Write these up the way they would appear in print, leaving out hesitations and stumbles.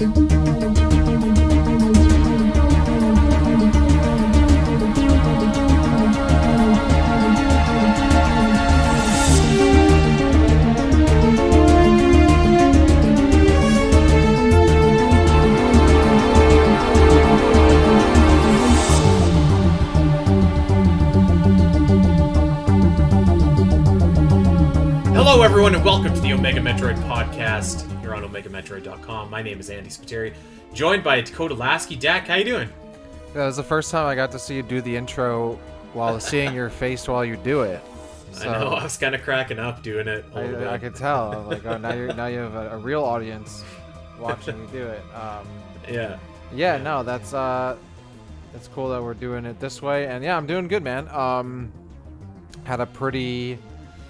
Hello, everyone, and welcome to the Omega Metroid podcast here on OmegaMetroid.com. My name is Andy Spiteri, joined by Dakota Lasky. Dak, how you doing? That was the first time I got to see you do the intro while seeing your face while you do it. So, I know, I was kind of cracking up doing it. I could tell. I was like, oh, now you have a real audience watching you do it. Yeah. No, that's cool that we're doing it this way. And yeah, I'm doing good, man. Had a pretty.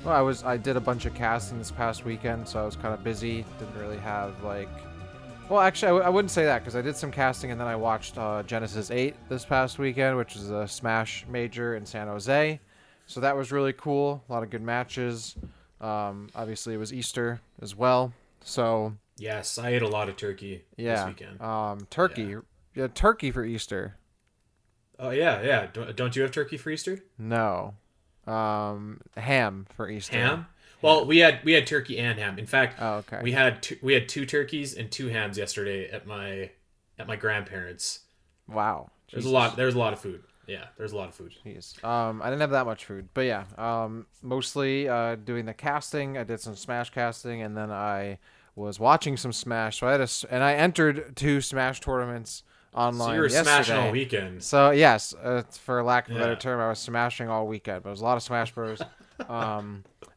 Well, I did a bunch of casting this past weekend, so I was kind of busy. Didn't really have well, actually, I wouldn't say that because I did some casting and then I watched Genesis 8 this past weekend, which is a Smash major in San Jose. So that was really cool. A lot of good matches. Obviously, it was Easter as well. So yes, I ate a lot of turkey this weekend. Turkey. Yeah, turkey for Easter. Oh yeah. Don't you have turkey for Easter? No. Ham for Easter. Ham? Well, we had turkey and ham. In fact, we had two turkeys and two hams yesterday at my grandparents'. Wow. There's a lot of food. Yeah, there's a lot of food. Jeez. I didn't have that much food, but yeah, mostly doing the casting. I did some Smash casting, and then I was watching some Smash. So I entered 2 Smash tournaments online. So you were yesterday. smashing all weekend. So yes, for lack of a better term, I was smashing all weekend. But it was a lot of Smash Bros.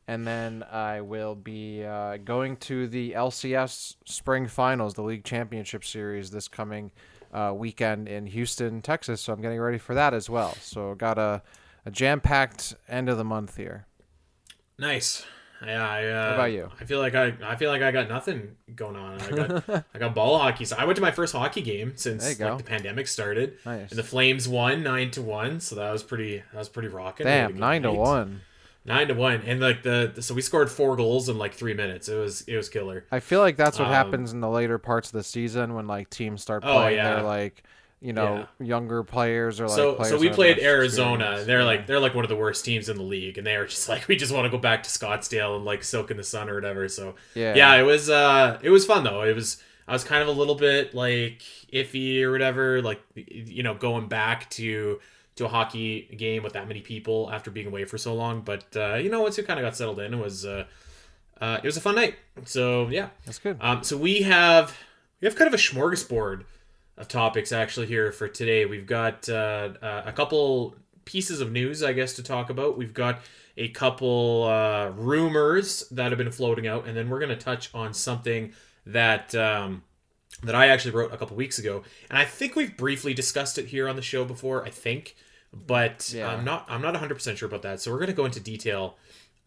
And then I will be going to the LCS Spring Finals, the League Championship Series, this coming weekend in Houston, Texas. So I'm getting ready for that as well. So got a jam-packed end of the month here. Nice. Yeah, what about you? I feel like I got nothing going on. I got ball hockey. So I went to my first hockey game since the pandemic started. Nice. And the Flames won 9-1. So that was pretty rocking. Damn, 9-1. 9-1, and so we scored 4 goals in 3 minutes. It was killer. I feel like that's what happens in the later parts of the season when teams start playing their younger players or players. So we played Arizona. They're like one of the worst teams in the league, and they are just we just want to go back to Scottsdale and soak in the sun or whatever. So it was fun though. I was kind of a little bit iffy or whatever, going back to a hockey game with that many people after being away for so long. But once we kind of got settled in, it was a fun night. So yeah, that's good. So we have kind of a smorgasbord of topics actually here for today. We've got a couple pieces of news, I guess, to talk about. We've got a couple rumors that have been floating out, and then we're going to touch on something that I actually wrote a couple weeks ago, and I think we've briefly discussed it here on the show before. I think, but I'm not 100% sure about that. So we're going to go into detail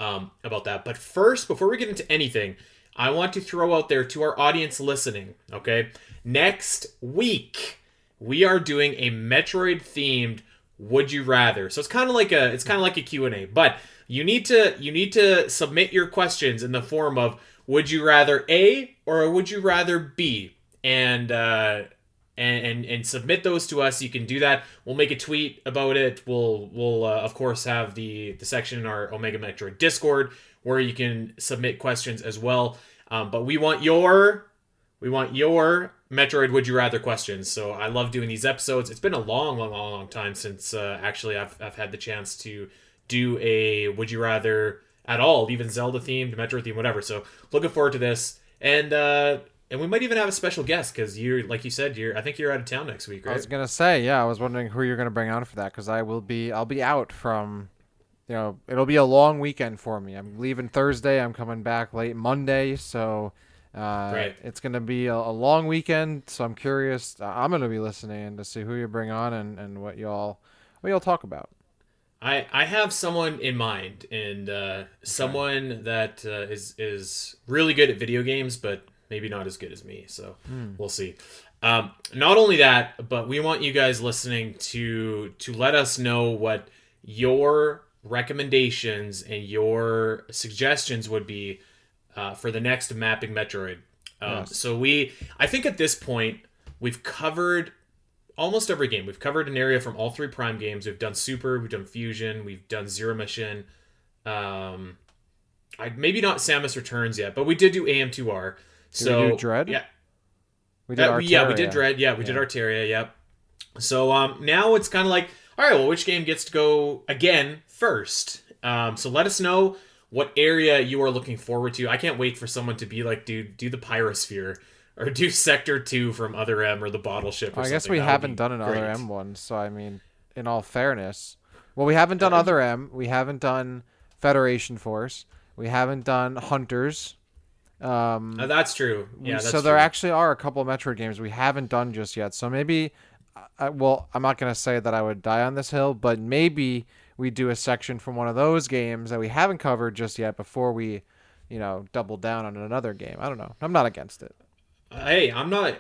about that. But first, before we get into anything, I want to throw out there to our audience listening. Okay, next week we are doing a Metroid themed Would You Rather. So it's kind of like a Q&A, but you need to submit your questions in the form of would you rather A or would you rather B. And submit those to us. You can do that. We'll make a tweet about it. We'll of course have the section in our Omega Metroid Discord where you can submit questions as well. But we want your Metroid Would You Rather questions. So I love doing these episodes. It's been a long time since actually I've had the chance to do a Would You Rather at all, even Zelda themed, Metroid themed, whatever. So looking forward to this. And we might even have a special guest because like you said, I think you're out of town next week, right? I was gonna say, yeah. I was wondering who you're gonna bring on for that because I'll be out from, it'll be a long weekend for me. I'm leaving Thursday. I'm coming back late Monday, so it's gonna be a long weekend. So I'm curious. I'm gonna be listening to see who you bring on and what y'all talk about. I have someone in mind, and someone that is really good at video games, but maybe not as good as me, so we'll see. Not only that, but we want you guys listening to let us know what your recommendations and your suggestions would be for the next Mapping Metroid. Yes. So I think at this point, we've covered almost every game. We've covered an area from all three Prime games. We've done Super, we've done Fusion, we've done Zero Mission. Maybe not Samus Returns yet, but we did do AM2R. Did we do So Dread? yeah, We did Arteria. yeah, we did Dread. Yeah, we did Arteria. Yep. So now it's kind of like, all right, well, which game gets to go again first? So let us know what area you are looking forward to. I can't wait for someone to be like, dude, do the Pyrosphere or do Sector 2 from Other M or the Bottle Ship or something. I guess we haven't done an Other M one, so I mean, in all fairness, well, we haven't done Other M, we haven't done Federation Force, we haven't done Hunters. That's true. Yeah, that's so there actually are a couple of Metroid games we haven't done just yet. So maybe, well, I'm not gonna say that I would die on this hill, but maybe we do a section from one of those games that we haven't covered just yet before we, double down on another game. I don't know. I'm not against it. Hey, I'm not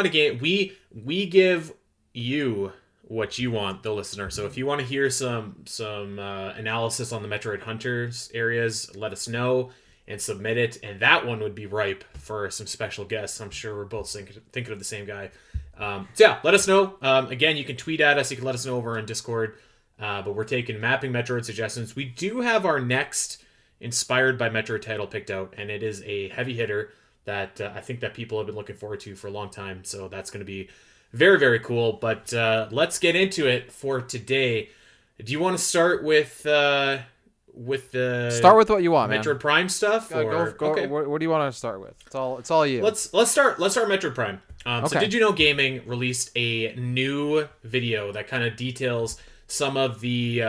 against. We give you what you want, the listener. So if you want to hear some analysis on the Metroid Hunters areas, let us know and submit it. And that one would be ripe for some special guests. I'm sure we're both thinking of the same guy. So yeah, let us know. Again, you can tweet at us. You can let us know over on Discord. But we're taking Mapping Metroid suggestions. We do have our next Inspired by Metroid title picked out, and it is a heavy hitter that I think that people have been looking forward to for a long time. So that's going to be very, very cool. But let's get into it for today. Do you want to start with the start with what you want, Metroid man. Prime stuff? Go, okay. What do you want to start with? It's all you. Let's start Metroid Prime. Okay. So Did You Know Gaming released a new video that kind of details some of the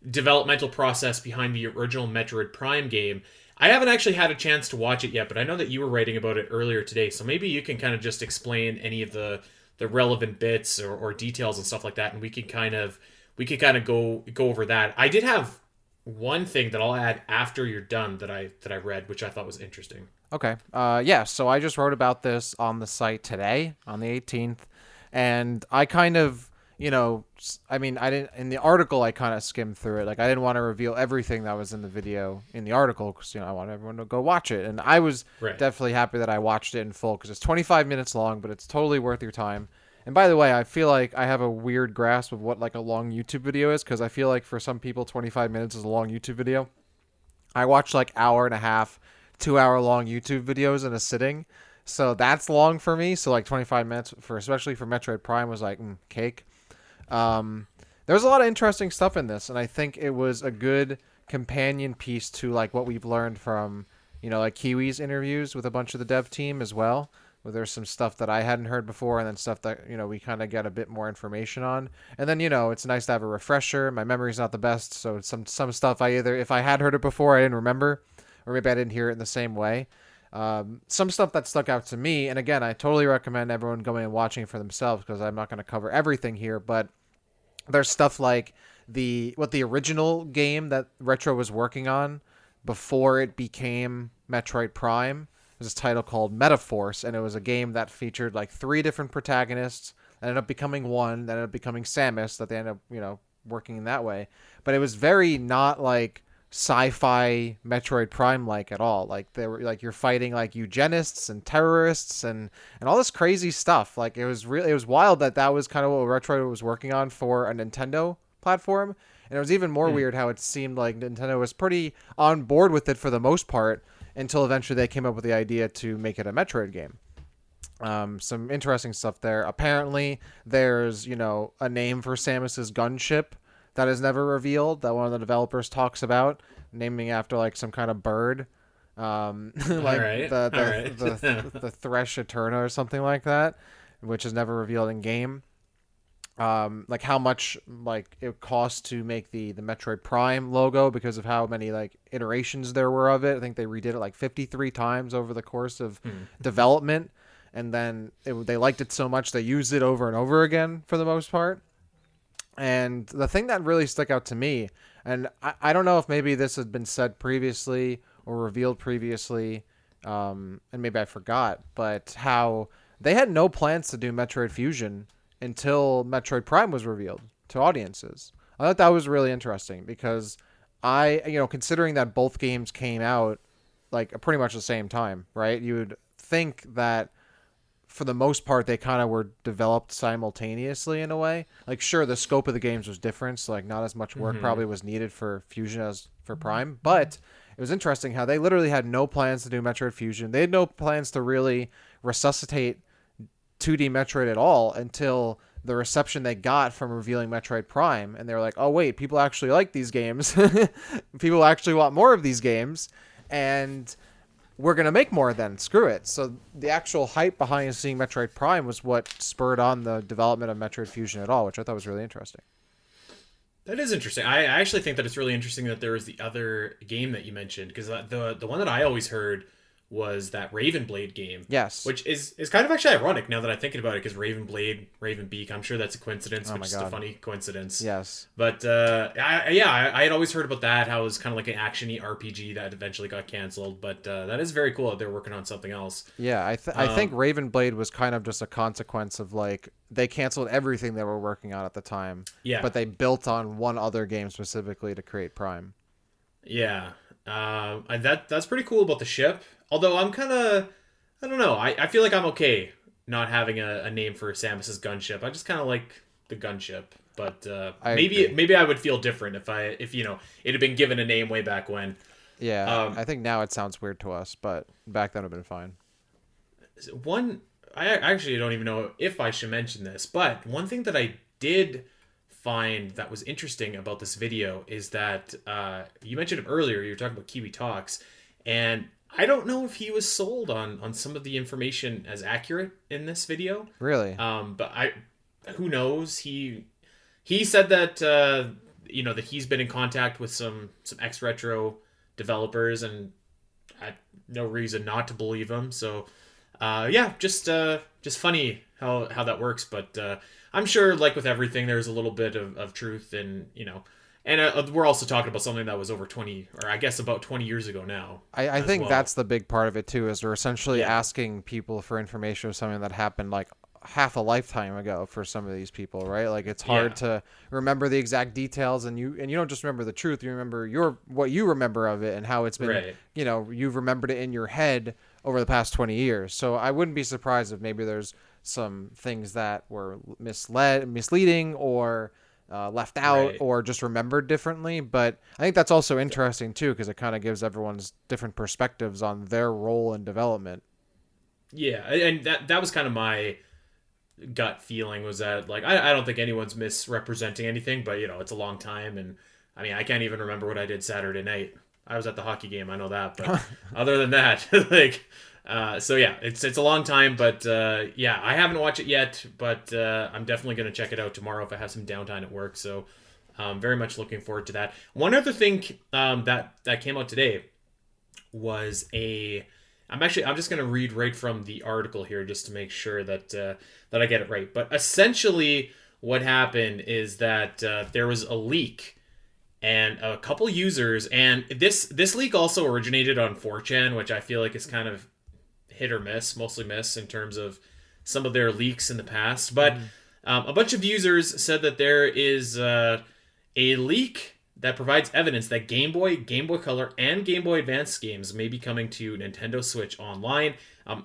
developmental process behind the original Metroid Prime game. I haven't actually had a chance to watch it yet, but I know that you were writing about it earlier today, so maybe you can kind of just explain any of the relevant bits or details and stuff like that, and we could kind of go over that. I did have one thing that I'll add after you're done that I read, which I thought was interesting. Okay. Yeah, so I just wrote about this on the site today, on the 18th, and I kind of, I didn't, in the article, I kind of skimmed through it. Like, I didn't want to reveal everything that was in the video in the article because, I want everyone to go watch it. And I was definitely happy that I watched it in full because it's 25 minutes long, but it's totally worth your time. And by the way, I feel like I have a weird grasp of what, like, a long YouTube video is because I feel like for some people, 25 minutes is a long YouTube video. I watch, like, hour and a half, 2-hour long YouTube videos in a sitting. So that's long for me. So, like, 25 minutes, especially for Metroid Prime, was like, cake. There's a lot of interesting stuff in this, and I think it was a good companion piece to like what we've learned from, like Kiwi's interviews with a bunch of the dev team as well, where there's some stuff that I hadn't heard before, and then stuff that, we kind of get a bit more information on. And then, it's nice to have a refresher. My memory's not the best, so some stuff if I had heard it before, I didn't remember, or maybe I didn't hear it in the same way. Some stuff that stuck out to me, and again, I totally recommend everyone going and watching it for themselves because I'm not going to cover everything here, but there's stuff like the original game that Retro was working on before it became Metroid Prime was this title called Metaforce, and it was a game that featured like 3 different protagonists, ended up becoming one, that ended up becoming Samus, that they ended up, working in that way. But it was very not like sci-fi Metroid Prime like at all. Like they were like you're fighting like eugenists and terrorists and all this crazy stuff. Like it was wild that was kind of what Retro was working on for a Nintendo platform. And it was even more weird how it seemed like Nintendo was pretty on board with it for the most part until eventually they came up with the idea to make it a Metroid game. Some interesting stuff there. Apparently there's, a name for Samus's gunship that is never revealed, that one of the developers talks about, naming after like some kind of bird, like the Thresh Eterna or something like that, which is never revealed in game. Like how much like it cost to make the Metroid Prime logo because of how many like iterations there were of it. I think they redid it like 53 times over the course of development, and then they liked it so much they used it over and over again for the most part. And the thing that really stuck out to me, and I don't know if maybe this had been said previously or revealed previously, and maybe I forgot, but how they had no plans to do Metroid Fusion until Metroid Prime was revealed to audiences. I thought that was really interesting because considering that both games came out like pretty much the same time, right? You would think that for the most part, they kind of were developed simultaneously in a way. Like, sure, the scope of the games was different, so like not as much work probably was needed for Fusion as for Prime. But it was interesting how they literally had no plans to do Metroid Fusion. They had no plans to really resuscitate 2D Metroid at all until the reception they got from revealing Metroid Prime, and they were like, "Oh wait, people actually like these games. People actually want more of these games, and we're going to make more then. Screw it." So the actual hype behind seeing Metroid Prime was what spurred on the development of Metroid Fusion at all, which I thought was really interesting. That is interesting. I actually think that it's really interesting that there was the other game that you mentioned, because the one that I always heard was that Raven Blade game. Yes. Which is kind of actually ironic now that I'm thinking about it, because Raven Blade, Raven Beak, I'm sure that's a coincidence, which is a funny coincidence. Yes. But I had always heard about that, how it was kind of like an action-y RPG that eventually got canceled. But that is very cool that they're working on something else. Yeah, I think Raven Blade was kind of just a consequence of like they canceled everything they were working on at the time. Yeah. But they built on one other game specifically to create Prime. Yeah. That's pretty cool about the ship. Although I'm kind of, I don't know. I feel like I'm okay not having a name for Samus's gunship. I just kind of like the gunship. But maybe I would feel different if you know it had been given a name way back when. Yeah, I think now it sounds weird to us, but back then it would have been fine. I actually don't even know if I should mention this, but one thing that I did find that was interesting about this video is that you mentioned it earlier. You were talking about Kiwi Talks, and I don't know if he was sold on some of the information as accurate in this video. Really? But who knows? He said that that he's been in contact with some ex-retro developers, and I had no reason not to believe him. So just funny how that works. But I'm sure, like with everything, there's a little bit of truth, and And we're also talking about something that was over 20, or I guess about 20 years ago now. I think that's the big part of it too, is we're essentially asking people for information of something that happened like half a lifetime ago for some of these people, right? Like it's hard to remember the exact details, and you don't just remember the truth, you remember what you remember of it and how it's been, you've remembered it in your head over the past 20 years. So I wouldn't be surprised if maybe there's some things that were misleading or left out or just remembered differently. But I think that's also interesting too, because it kind of gives everyone's different perspectives on their role in development. Yeah, and that was kind of my gut feeling, was that like I don't think anyone's misrepresenting anything, but it's a long time, and I mean I can't even remember what I did Saturday night. I was at the hockey game, I know that, but other than that, like it's a long time, but I haven't watched it yet, but I'm definitely going to check it out tomorrow if I have some downtime at work. So very much looking forward to that. One other thing that came out today was I'm just going to read right from the article here just to make sure that I get it right. But essentially what happened is that there was a leak, and a couple users, and this leak also originated on 4chan, which I feel like is kind of hit or miss, mostly miss in terms of some of their leaks in the past. But a bunch of users said that there is a leak that provides evidence that Game Boy, Game Boy Color, and Game Boy Advance games may be coming to Nintendo Switch Online.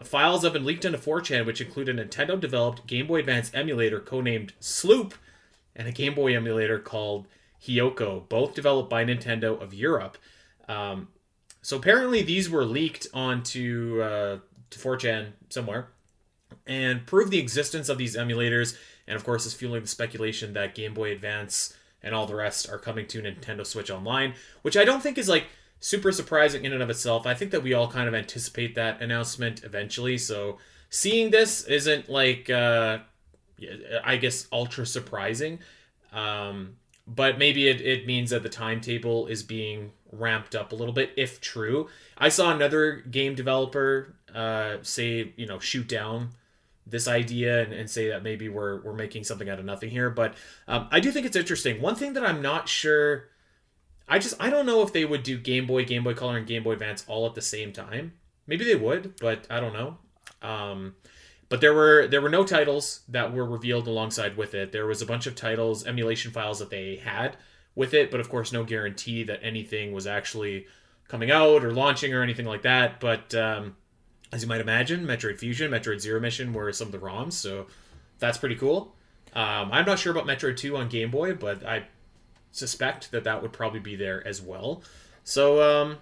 Files have been leaked into 4chan, which include a Nintendo-developed Game Boy Advance emulator codenamed Sloop, and a Game Boy emulator called Hyoko, both developed by Nintendo of Europe. So apparently these were leaked onto to 4chan somewhere, and prove the existence of these emulators, and of course is fueling the speculation that Game Boy Advance and all the rest are coming to Nintendo Switch Online, which I don't think is like super surprising in and of itself. I think that we all kind of anticipate that announcement eventually, so seeing this isn't like I guess ultra surprising. But maybe it means that the timetable is being ramped up a little bit, if true. I saw another game developer say, shoot down this idea and say that maybe we're making something out of nothing here. But I do think it's interesting. One thing that I'm not sure, I don't know if they would do Game Boy, Game Boy Color, and Game Boy Advance all at the same time. Maybe they would, but I don't know. But there were no titles that were revealed alongside with it. There was a bunch of titles, emulation files that they had with it, but of course no guarantee that anything was actually coming out or launching or anything like that. But as you might imagine, Metroid Fusion, Metroid Zero Mission were some of the ROMs, so that's pretty cool. I'm not sure about Metroid 2 on Game Boy, but I suspect that that would probably be there as well. So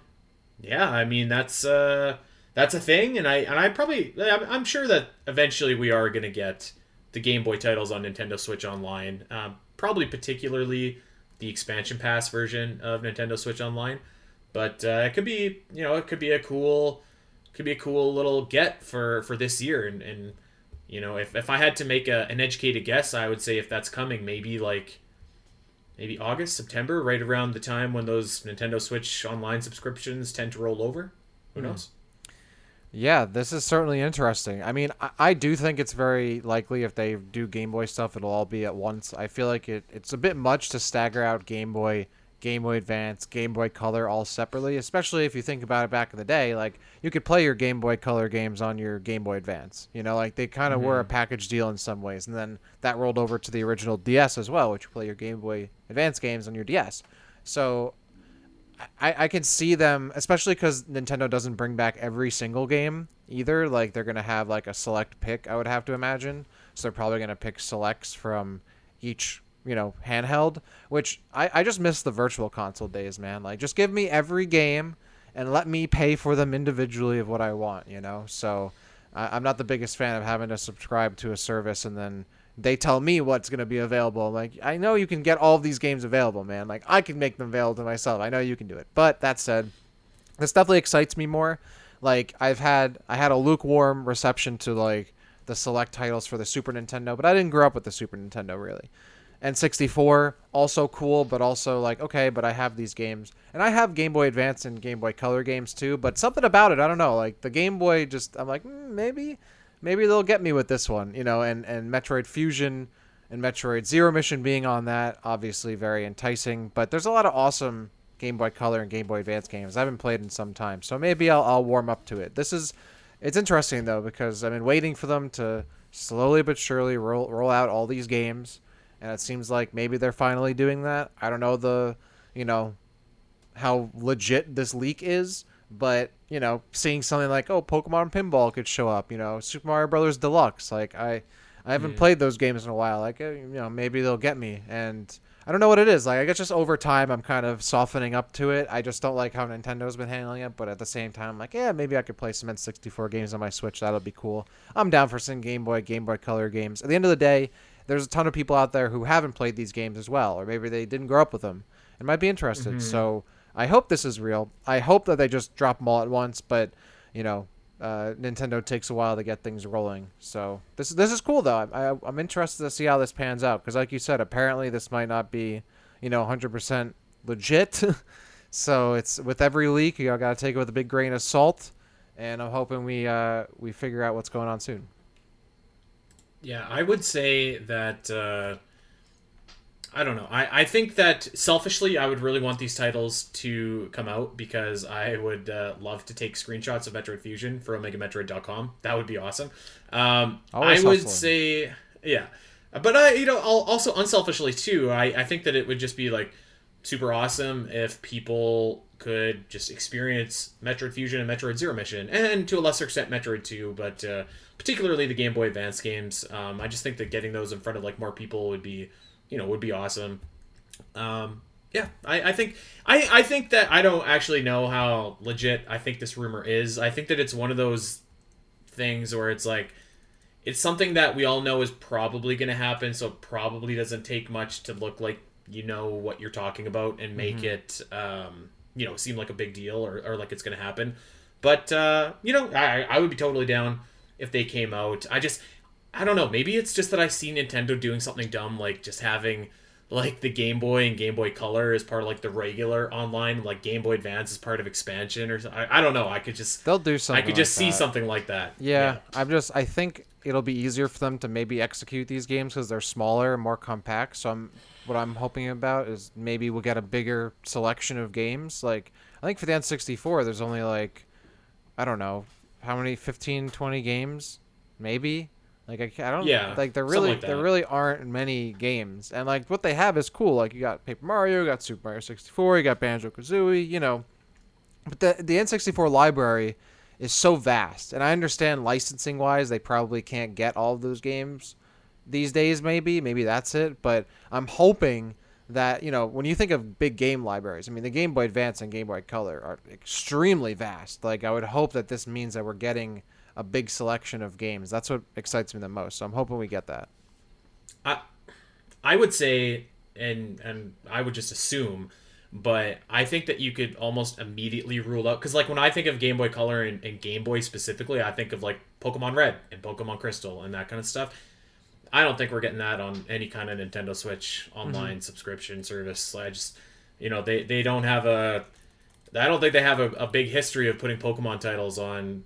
yeah, I mean that's a thing, and I'm sure that eventually we are gonna get the Game Boy titles on Nintendo Switch Online. Probably particularly the expansion pass version of Nintendo Switch Online, but it could be a cool little get for this year, and if I had to make an educated guess, I would say if that's coming, maybe August, September, right around the time when those Nintendo Switch Online subscriptions tend to roll over. Who knows? Yeah, this is certainly interesting. I mean, I do think it's very likely if they do Game Boy stuff, it'll all be at once. I feel like it's a bit much to stagger out Game Boy, Game Boy Advance, Game Boy Color all separately, especially if you think about it back in the day. Like, you could play your Game Boy Color games on your Game Boy Advance. Like they kind of were a package deal in some ways. And then that rolled over to the original DS as well, which you play your Game Boy Advance games on your DS. So I can see them, especially because Nintendo doesn't bring back every single game either. Like, they're going to have, like, a select pick, I would have to imagine. So they're probably going to pick selects from each, handheld, which I just miss the virtual console days, man. Like, just give me every game and let me pay for them individually of what I want, So I'm not the biggest fan of having to subscribe to a service and then they tell me what's going to be available. I'm like, I know you can get all of these games available, man. Like, I can make them available to myself. I know you can do it. But that said, this definitely excites me more. Like, I had a lukewarm reception to, like, the select titles for the Super Nintendo, but I didn't grow up with the Super Nintendo, really. N64, also cool, but also, like, okay, but I have these games. And I have Game Boy Advance and Game Boy Color games, too, but something about it, I don't know. Like, the Game Boy I'm like, maybe they'll get me with this one, and Metroid Fusion and Metroid Zero Mission being on that, obviously very enticing. But there's a lot of awesome Game Boy Color and Game Boy Advance games I haven't played in some time, so maybe I'll warm up to it. It's interesting though, because I've been waiting for them to slowly but surely roll out all these games, and it seems like maybe they're finally doing that. I don't know how legit this leak is. But, seeing something like, Pokemon Pinball could show up, Super Mario Brothers Deluxe. Like, I haven't played those games in a while. Like, maybe they'll get me. And I don't know what it is. Like, I guess just over time, I'm kind of softening up to it. I just don't like how Nintendo's been handling it. But at the same time, I'm like, yeah, maybe I could play some N64 games on my Switch. That'll be cool. I'm down for some Game Boy Color games. At the end of the day, there's a ton of people out there who haven't played these games as well. Or maybe they didn't grow up with them and might be interested. So I hope this is real. I hope that they just drop them all at once, but Nintendo takes a while to get things rolling. So this is cool though. I'm interested to see how this pans out because, like you said, apparently this might not be 100% legit. So it's with every leak, you gotta take it with a big grain of salt. And I'm hoping we figure out what's going on soon. Yeah, I would say that. I don't know. I think that selfishly, I would really want these titles to come out because I would love to take screenshots of Metroid Fusion for OmegaMetroid.com. That would be awesome. I would say, yeah. But I'll also unselfishly too. I think that it would just be like super awesome if people could just experience Metroid Fusion and Metroid Zero Mission, and to a lesser extent Metroid 2, but particularly the Game Boy Advance games. I just think that getting those in front of like more people would be awesome. Yeah, I think that I don't actually know how legit I think this rumor is. I think that it's one of those things where it's like, it's something that we all know is probably going to happen, so it probably doesn't take much to look like what you're talking about and make it seem like a big deal or like it's going to happen. But I would be totally down if they came out. I don't know. Maybe it's just that I see Nintendo doing something dumb, like just having like the Game Boy and Game Boy Color as part of like the regular online, like Game Boy Advance as part of expansion, or I don't know. They'll do something. I could just see something like that. Yeah. I think it'll be easier for them to maybe execute these games because they're smaller and more compact. So what I'm hoping about is maybe we'll get a bigger selection of games. Like, I think for the N64, there's only like, I don't know, how many, 15, 20 games, maybe. Like, I don't, like, there really aren't many games. And, like, what they have is cool. Like, you got Paper Mario, you got Super Mario 64, you got Banjo-Kazooie, But the N64 library is so vast. And I understand licensing wise, they probably can't get all of those games these days. Maybe that's it. But I'm hoping that, when you think of big game libraries, I mean, the Game Boy Advance and Game Boy Color are extremely vast. Like, I would hope that this means that we're getting a big selection of games. That's what excites me the most. So I'm hoping we get that. I would say, and I would just assume, but I think that you could almost immediately rule out, because like when I think of Game Boy Color and Game Boy specifically, I think of like Pokemon Red and Pokemon Crystal and that kind of stuff. I don't think we're getting that on any kind of Nintendo Switch online subscription service. I just, they don't have I don't think they have a big history of putting Pokemon titles on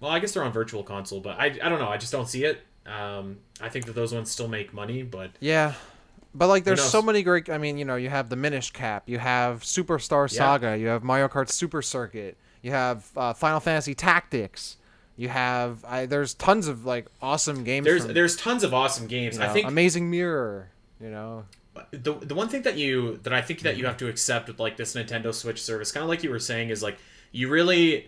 well, I guess they're on Virtual Console, but I don't know. I just don't see it. I think that those ones still make money, but yeah. But like, there's so many great. I mean, you have the Minish Cap, you have Superstar Saga, you have Mario Kart Super Circuit, you have Final Fantasy Tactics. You have there's tons of like awesome games. There's tons of awesome games. I think Amazing Mirror. The one thing that I think that you have to accept with like this Nintendo Switch service, kind of like you were saying, is like you really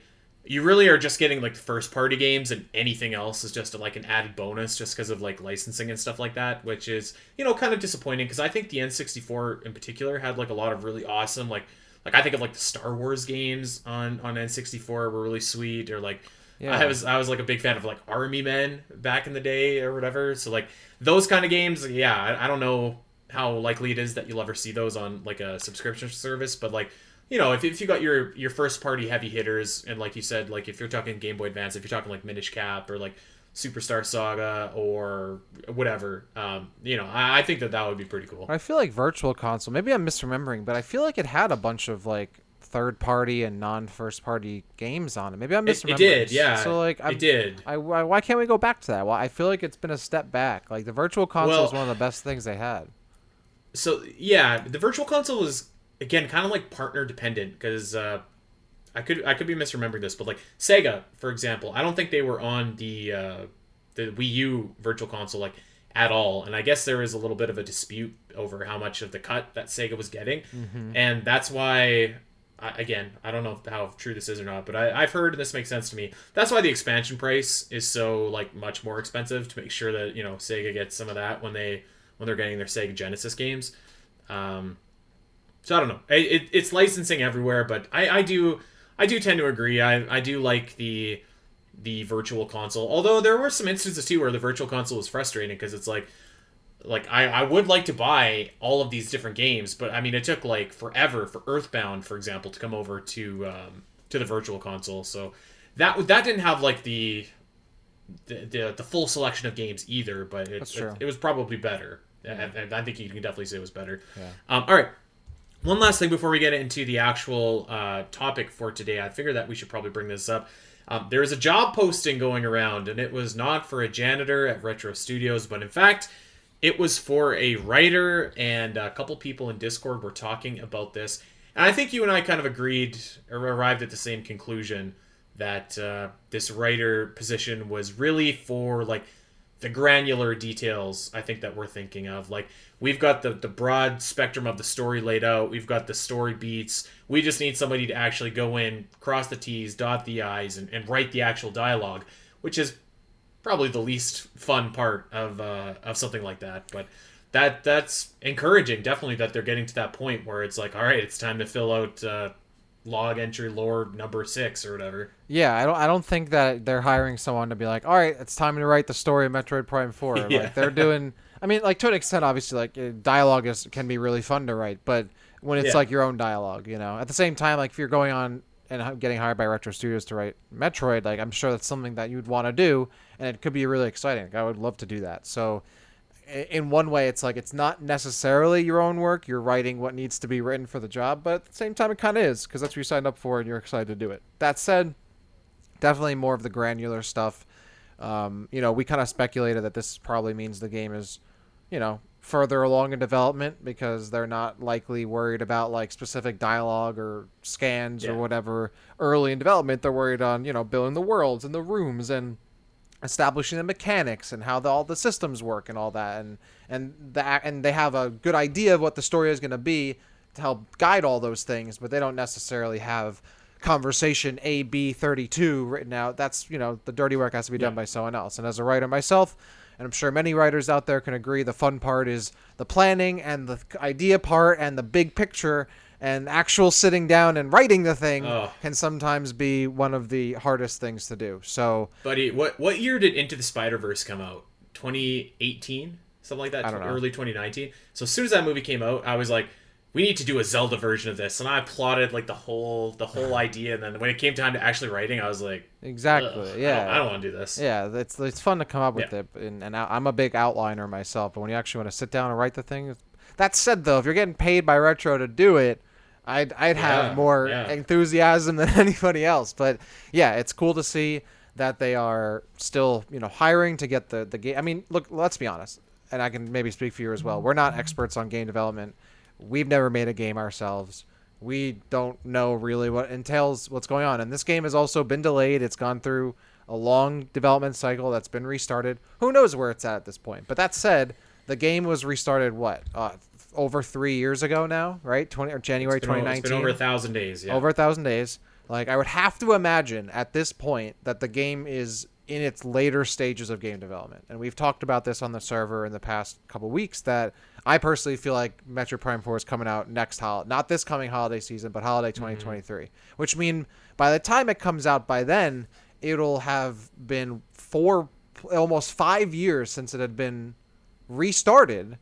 are just getting like the first party games, and anything else is just like an added bonus just because of like licensing and stuff like that, which is kind of disappointing, because I think the N64 in particular had like a lot of really awesome like I think of like the Star Wars games on N64 were really sweet, or like. Yeah. I was like a big fan of like Army Men back in the day or whatever. So like those kind of games, I don't know how likely it is that you'll ever see those on like a subscription service, but like if you got your first party heavy hitters, and like you said, like if you're talking Game Boy Advance, if you're talking like Minish Cap or like Superstar Saga or whatever, I think that would be pretty cool. I feel like Virtual Console, maybe I'm misremembering, but I feel like it had a bunch of like third party and non-first party games on it. Maybe I'm misremembering. It did, yeah. So like, it did. Why can't we go back to that? Well, I feel like it's been a step back. Like the Virtual Console is one of the best things they had. So yeah, the Virtual Console was again kind of like partner dependent, because I could be misremembering this, but like Sega, for example, I don't think they were on the Wii U Virtual Console like at all, and I guess there is a little bit of a dispute over how much of the cut that Sega was getting, and that's why. Again, I don't know how true this is or not, but I've heard, and this makes sense to me, that's why the expansion price is so like much more expensive, to make sure that Sega gets some of that when they're getting their Sega Genesis games. So I don't know. It's licensing everywhere, but I do tend to agree. I do like the Virtual Console, although there were some instances too where the Virtual Console was frustrating, because it's like I would like to buy all of these different games, but I mean it took like forever for Earthbound, for example, to come over to the Virtual Console. So that didn't have like the full selection of games either, but it was probably better. And I think you can definitely say it was better. Yeah. All right. One last thing before we get into the actual topic for today, I figured that we should probably bring this up. There is a job posting going around, and it was not for a janitor at Retro Studios, but in fact, it was for a writer, and a couple people in Discord were talking about this. And I think you and I kind of agreed, or arrived at the same conclusion, that this writer position was really for like the granular details, I think, that we're thinking of. Like, we've got the broad spectrum of the story laid out. We've got the story beats. We just need somebody to actually go in, cross the T's, dot the I's, and write the actual dialogue, which is probably the least fun part of something like that. But that's encouraging, definitely, that they're getting to that point where it's like, all right, it's time to fill out log entry lore number 6 or whatever. Yeah, I don't think that they're hiring someone to be like, all right, it's time to write the story of Metroid Prime 4. Yeah. Like, they're doing, I mean, like, to an extent, obviously, like, dialogue can be really fun to write, but when it's like your own dialogue, at the same time, like, if you're going on and getting hired by Retro Studios to write Metroid, like, I'm sure that's something that you'd want to do, and it could be really exciting. Like, I would love to do that. So in one way, it's like, it's not necessarily your own work. You're writing what needs to be written for the job, but at the same time, it kind of is, because that's what you signed up for, and you're excited to do it. That said, definitely more of the granular stuff. We kind of speculated that this probably means the game is, further along in development, because they're not likely worried about like specific dialogue or scans or whatever early in development. They're worried on, building the worlds and the rooms and establishing the mechanics and how all the systems work and all that. And they have a good idea of what the story is going to be to help guide all those things, but they don't necessarily have conversation AB32 written out. That's, the dirty work has to be done by someone else. And as a writer myself, and I'm sure many writers out there can agree, the fun part is the planning and the idea part and the big picture, and actual sitting down and writing the thing can sometimes be one of the hardest things to do. So, buddy, what year did Into the Spider-Verse come out? 2018? Something like that? I don't know. Early 2019? So as soon as that movie came out, I was like, we need to do a Zelda version of this. And I plotted like the whole idea, and then when it came time to actually writing, I was like, exactly, yeah. I don't want to do this. Yeah, it's fun to come up with it, and I'm a big outliner myself, but when you actually want to sit down and write the thing, that said though, if you're getting paid by Retro to do it, I'd have more enthusiasm than anybody else. But yeah, it's cool to see that they are still, hiring to get the game. I mean, look, let's be honest, and I can maybe speak for you as well. We're not experts on game development. We've never made a game ourselves. We don't know really what entails what's going on. And this game has also been delayed. It's gone through a long development cycle that's been restarted. Who knows where it's at this point? But that said, the game was restarted, over 3 years ago now, right? January 2019. It's been over 1,000 days, yeah. Over 1,000 days. Like, I would have to imagine at this point that the game is in its later stages of game development. And we've talked about this on the server in the past couple weeks, that I personally feel like Metroid Prime 4 is coming out not this coming holiday season, but holiday 2023, which mean by the time it comes out, by then it'll have been almost 5 years since it had been restarted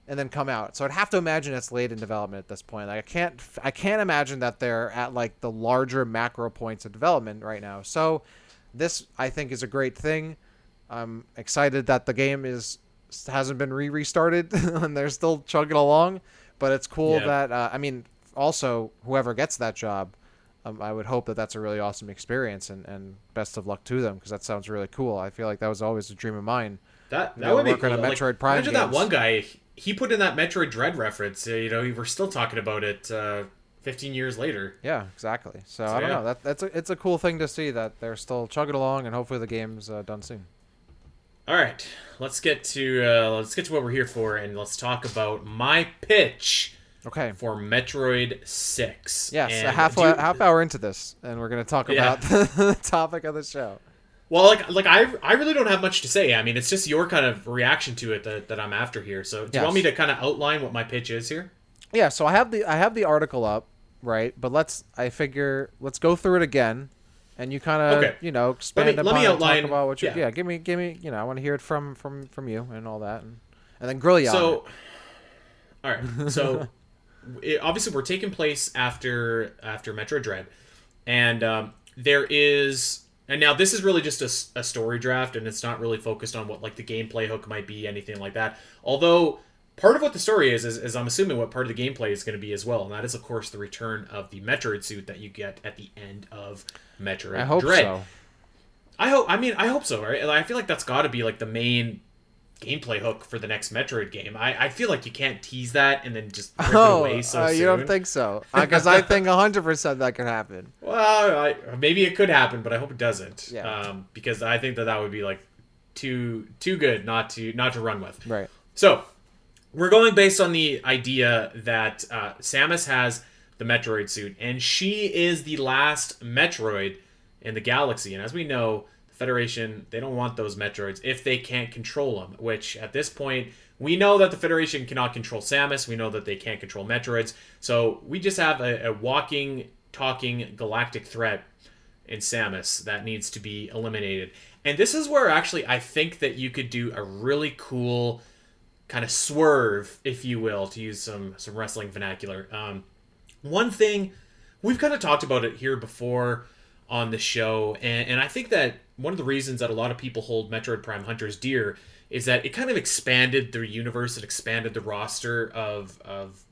and then come out. So I'd have to imagine it's late in development at this point. Like, I can't imagine that they're at like the larger macro points of development right now. So this, I think, is a great thing. I'm excited that the game hasn't been restarted and they're still chugging along. But it's cool that also whoever gets that job, I would hope that that's a really awesome experience, and best of luck to them, because that sounds really cool. I feel like that was always a dream of mine. That would be cool. On a Metroid Prime imagine games. That one guy, he put in that Metroid Dread reference. We're still talking about it 15 years later. Yeah, exactly. So I don't know. It's a cool thing to see that they're still chugging along, and hopefully the game's done soon. All right, let's get to what we're here for, and let's talk about my pitch. Okay. For Metroid 6. Yes, a half hour into this, and we're going to talk about the topic of the show. Well, I really don't have much to say. I mean, it's just your kind of reaction to it that I'm after here. So, do you want me to kind of outline what my pitch is here? Yeah. So I have the article up, right? But let's go through it again, and you kind of expand upon it, talk about what you give me. I want to hear it from you and all that, and then grill you on it. All right. So. Obviously, we're taking place after Metroid Dread, and and now this is really just a story draft, and it's not really focused on what like the gameplay hook might be, anything like that. Although part of what the story is I'm assuming what part of the gameplay is going to be as well, and that is of course the return of the Metroid suit that you get at the end of Metroid Dread. I hope so. I hope so, right? I feel like that's got to be like the main gameplay hook for the next Metroid game. I feel like you can't tease that and then just rip it away so soon. You don't think so? Because I think 100% that could happen. Well, maybe it could happen, but I hope it doesn't. Yeah. Because I think that would be like too good not to run with. Right. So we're going based on the idea that Samus has the Metroid suit, and she is the last Metroid in the galaxy. And as we know, Federation, they don't want those Metroids if they can't control them, which at this point, we know that the Federation cannot control Samus. We know that they can't control Metroids. So we just have a walking, talking galactic threat in Samus that needs to be eliminated. And this is where actually I think that you could do a really cool kind of swerve, if you will, to use some wrestling vernacular. One thing, we've kind of talked about it here before on the show, and I think that one of the reasons that a lot of people hold Metroid Prime Hunters dear is that it kind of expanded the universe, it expanded the roster of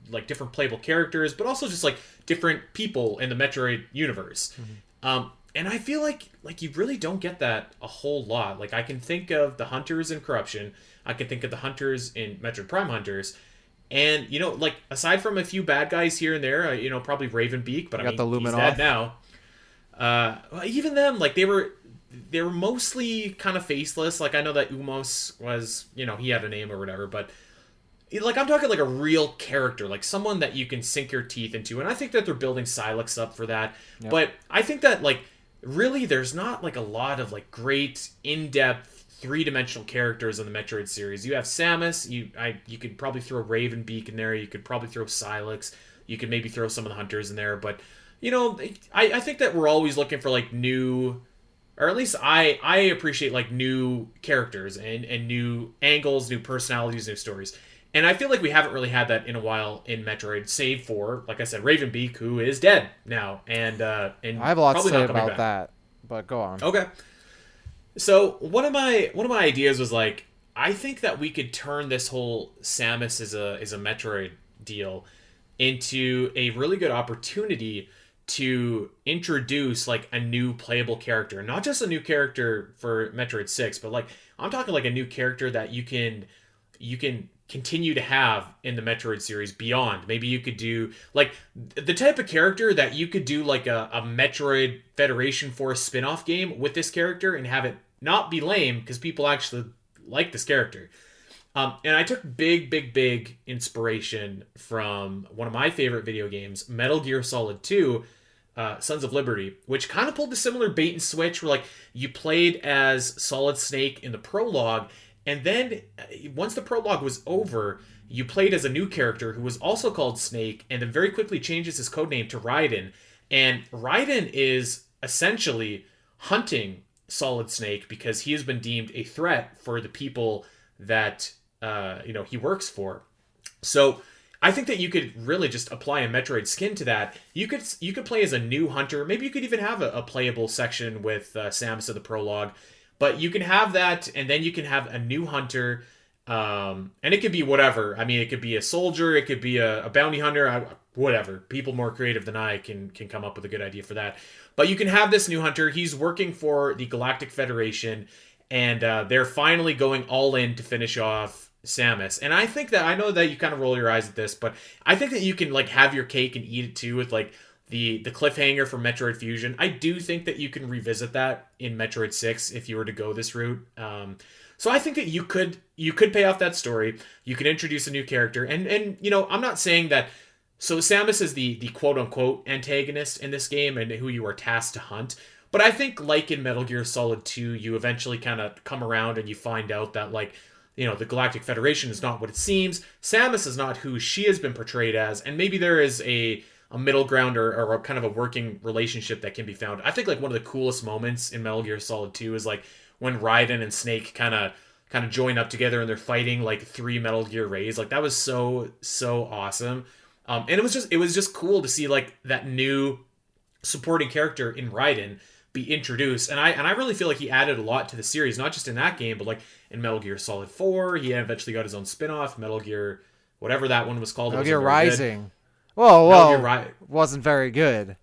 like different playable characters, but also just like different people in the Metroid universe. Mm-hmm. And I feel like you really don't get that a whole lot. Like, I can think of the Hunters in Corruption, I can think of the Hunters in Metroid Prime Hunters, and like aside from a few bad guys here and there, probably Ravenbeak, but I mean he's dead now. Even them, like they were mostly kind of faceless. Like, I know that Umos was, he had a name or whatever, but like I'm talking like a real character, like someone that you can sink your teeth into. And I think that they're building Silex up for that. Yep. But I think that like really there's not like a lot of like great in-depth three-dimensional characters in the Metroid series. You have Samus, you could probably throw Ravenbeak in there, you could probably throw Silex, you could maybe throw some of the hunters in there, but you know, I think that we're always looking for like new, or at least I appreciate like new characters and new angles, new personalities, new stories. And I feel like we haven't really had that in a while in Metroid, save for, like I said, Ravenbeak, who is dead now, and I have a lot to probably say not coming about back. that, but go on. Okay. So one of my ideas was like, I think that we could turn this whole Samus as a Metroid deal into a really good opportunity to introduce like a new playable character, not just a new character for Metroid 6, but like I'm talking like a new character that you can continue to have in the Metroid series beyond. Maybe you could do like the type of character that you could do like a Metroid Federation Force spin-off game with this character and have it not be lame because people actually like this character. And I took big inspiration from one of my favorite video games, Metal Gear Solid 2, Sons of Liberty, which kind of pulled a similar bait and switch where like you played as Solid Snake in the prologue, and then once the prologue was over, you played as a new character who was also called Snake, and then very quickly changes his codename to Raiden. And Raiden is essentially hunting Solid Snake because he has been deemed a threat for the people that he works for. So I think that you could really just apply a Metroid skin to that. You could play as a new hunter. Maybe you could even have a playable section with Samus of the prologue. But you can have that, and then you can have a new hunter, and it could be whatever. I mean, it could be a soldier, it could be a bounty hunter, whatever. People more creative than I can come up with a good idea for that. But you can have this new hunter. He's working for the Galactic Federation, and they're finally going all in to finish off Samus. And I think that, I know that you kind of roll your eyes at this, but I think that you can like have your cake and eat it too with like the cliffhanger from Metroid Fusion. I do think that you can revisit that in Metroid 6 if you were to go this route. So I think that you could pay off that story. You can introduce a new character, and I'm not saying that. So Samus is the quote unquote antagonist in this game and who you are tasked to hunt. But I think like in Metal Gear Solid 2, you eventually kind of come around and you find out that like the Galactic Federation is not what it seems. Samus is not who she has been portrayed as, and maybe there is a middle ground or a kind of a working relationship that can be found. I think like one of the coolest moments in Metal Gear Solid 2 is like when Raiden and Snake kind of join up together and they're fighting like 3 Metal Gear Rays. Like that was so awesome. And it was just cool to see like that new supporting character in Raiden be introduced. And I really feel like he added a lot to the series, not just in that game, but like in Metal Gear Solid 4, he eventually got his own spin-off, Metal Gear, whatever that one was called. Metal Gear Rising. Whoa, Gear wasn't very good.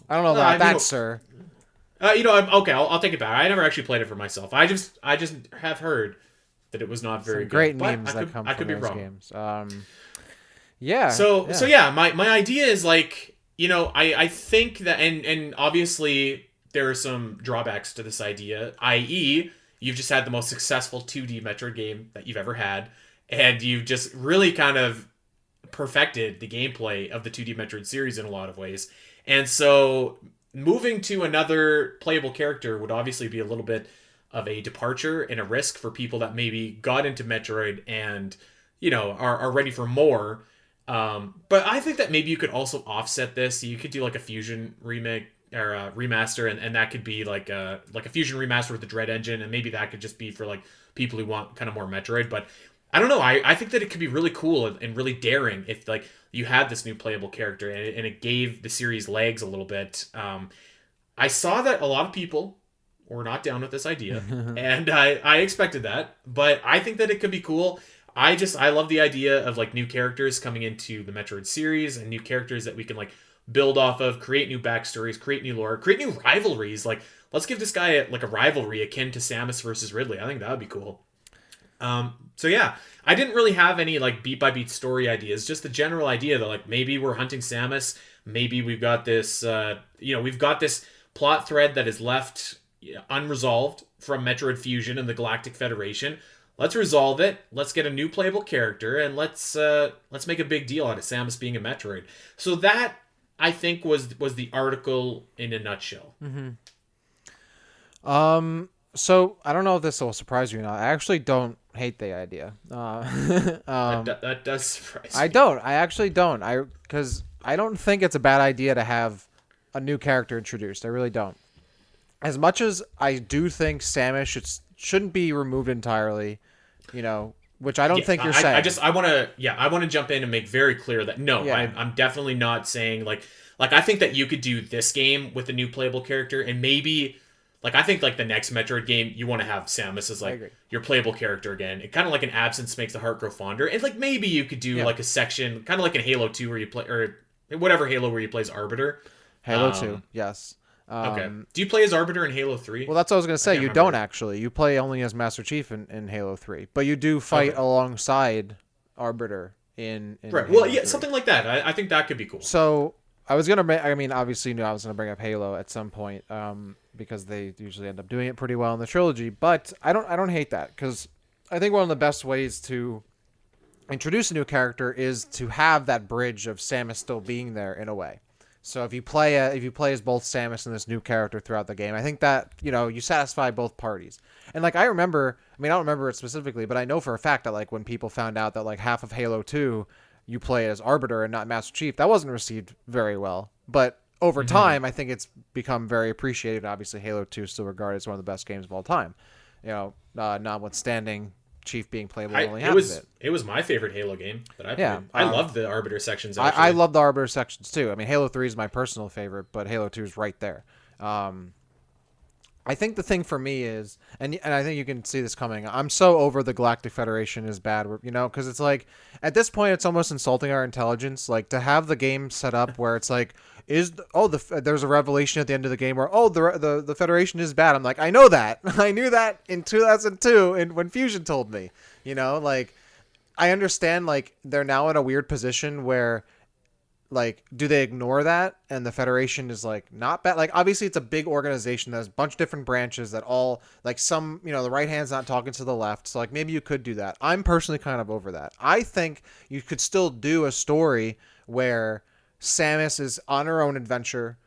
I don't know about that, sir. Okay, I'll take it back. I never actually played it for myself. I just have heard that it was not very good. Great memes that come from those games. Yeah. So yeah, my idea is like, I think that, and obviously there are some drawbacks to this idea, i.e., you've just had the most successful 2D Metroid game that you've ever had, and you've just really kind of perfected the gameplay of the 2D Metroid series in a lot of ways. And so moving to another playable character would obviously be a little bit of a departure and a risk for people that maybe got into Metroid and, are ready for more. But I think that maybe you could also offset this. You could do like a Fusion remake or a remaster, and that could be like a Fusion remaster with the Dread engine, and maybe that could just be for like people who want kind of more Metroid. But I don't know. I think that it could be really cool and really daring if like you had this new playable character and it gave the series legs a little bit. I saw that a lot of people were not down with this idea, and I expected that, but I think that it could be cool. I love the idea of like new characters coming into the Metroid series and new characters that we can like build off of, create new backstories, create new lore, create new rivalries. Like let's give this guy a rivalry akin to Samus versus Ridley. I think that would be cool. So yeah, I didn't really have any like beat by beat story ideas, just the general idea that like maybe we're hunting Samus, maybe we've got this we've got this plot thread that is left unresolved from Metroid Fusion and the Galactic Federation. let's resolve it. Let's get a new playable character, and let's make a big deal out of Samus being a Metroid. So that, I think, was the article in a nutshell. So I don't know if this will surprise you or not. I actually don't hate the idea. That does surprise me. I don't. I actually don't. Because I don't think it's a bad idea to have a new character introduced. I really don't. As much as I do think Samus shouldn't be removed entirely, which I don't think you're saying. I want to jump in and make very clear that no, I'm definitely not saying like I think that you could do this game with a new playable character, and maybe like I think like the next Metroid game you want to have Samus as like your playable character again. It kind of like an absence makes the heart grow fonder, and like maybe you could do like a section kind of like in Halo 2 where you play, or whatever Halo where you play as Arbiter. Halo 2, yes. Okay. Do you play as Arbiter in Halo 3? Well, that's what I was going to say. You don't actually. You play only as Master Chief in Halo 3. But you do fight alongside Arbiter in right. Halo well, yeah, 3. Something like that. I think that could be cool. So, I was going to... I mean, obviously, you knew I was going to bring up Halo at some point because they usually end up doing it pretty well in the trilogy. But I don't hate that because I think one of the best ways to introduce a new character is to have that bridge of Samus still being there in a way. So if you play as both Samus and this new character throughout the game, I think that, you satisfy both parties. And like I don't remember it specifically, but I know for a fact that like when people found out that like half of Halo 2 you play as Arbiter and not Master Chief, that wasn't received very well. But over time, I think it's become very appreciated. Obviously, Halo 2 is still regarded as one of the best games of all time. Notwithstanding Chief being playable only half of it. It was my favorite Halo game that I played. I loved the Arbiter sections. I love the Arbiter sections too. I mean, Halo 3 is my personal favorite, but Halo 2 is right there. I think the thing for me is, and I think you can see this coming, I'm so over the Galactic Federation is bad, because it's like, at this point, it's almost insulting our intelligence, like, to have the game set up where it's like, there's a revelation at the end of the game where, the Federation is bad. I'm like, I know that. I knew that in 2002 and when Fusion told me, like, I understand, like, they're now in a weird position where, like, do they ignore that? And the Federation is like not bad. Like, obviously it's a big organization. There's a bunch of different branches that all like some, the right hand's not talking to the left. So like maybe you could do that. I'm personally kind of over that. I think you could still do a story where Samus is on her own adventure,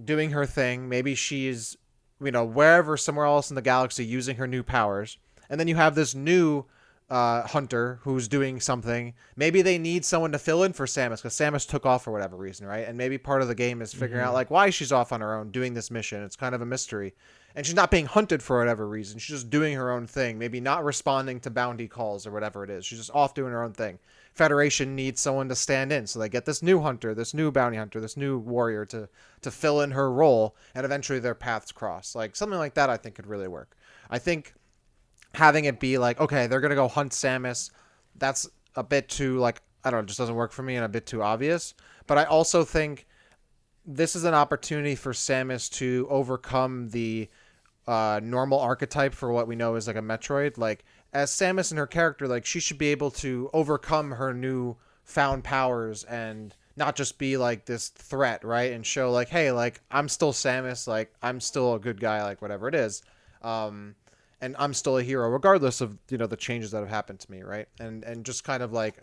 doing her thing. Maybe she's, wherever, somewhere else in the galaxy using her new powers. And then you have this new hunter who's doing something. Maybe they need someone to fill in for Samus because Samus took off for whatever reason, right? And maybe part of the game is figuring out like why she's off on her own doing this mission. It's kind of a mystery. And she's not being hunted for whatever reason. She's just doing her own thing. Maybe not responding to bounty calls or whatever it is. She's just off doing her own thing. Federation needs someone to stand in. So they get this new hunter, this new bounty hunter, this new warrior to fill in her role. And eventually their paths cross. Like something like that I think could really work. I think having it be like, okay, they're going to go hunt Samus, that's a bit too, like, I don't know, it just doesn't work for me and a bit too obvious. But I also think this is an opportunity for Samus to overcome the normal archetype for what we know is like a Metroid. Like, as Samus and her character, like, she should be able to overcome her new found powers and not just be like this threat, right? And show like, hey, like, I'm still Samus, like, I'm still a good guy, like, whatever it is. And I'm still a hero, regardless of, the changes that have happened to me, right? And just kind of like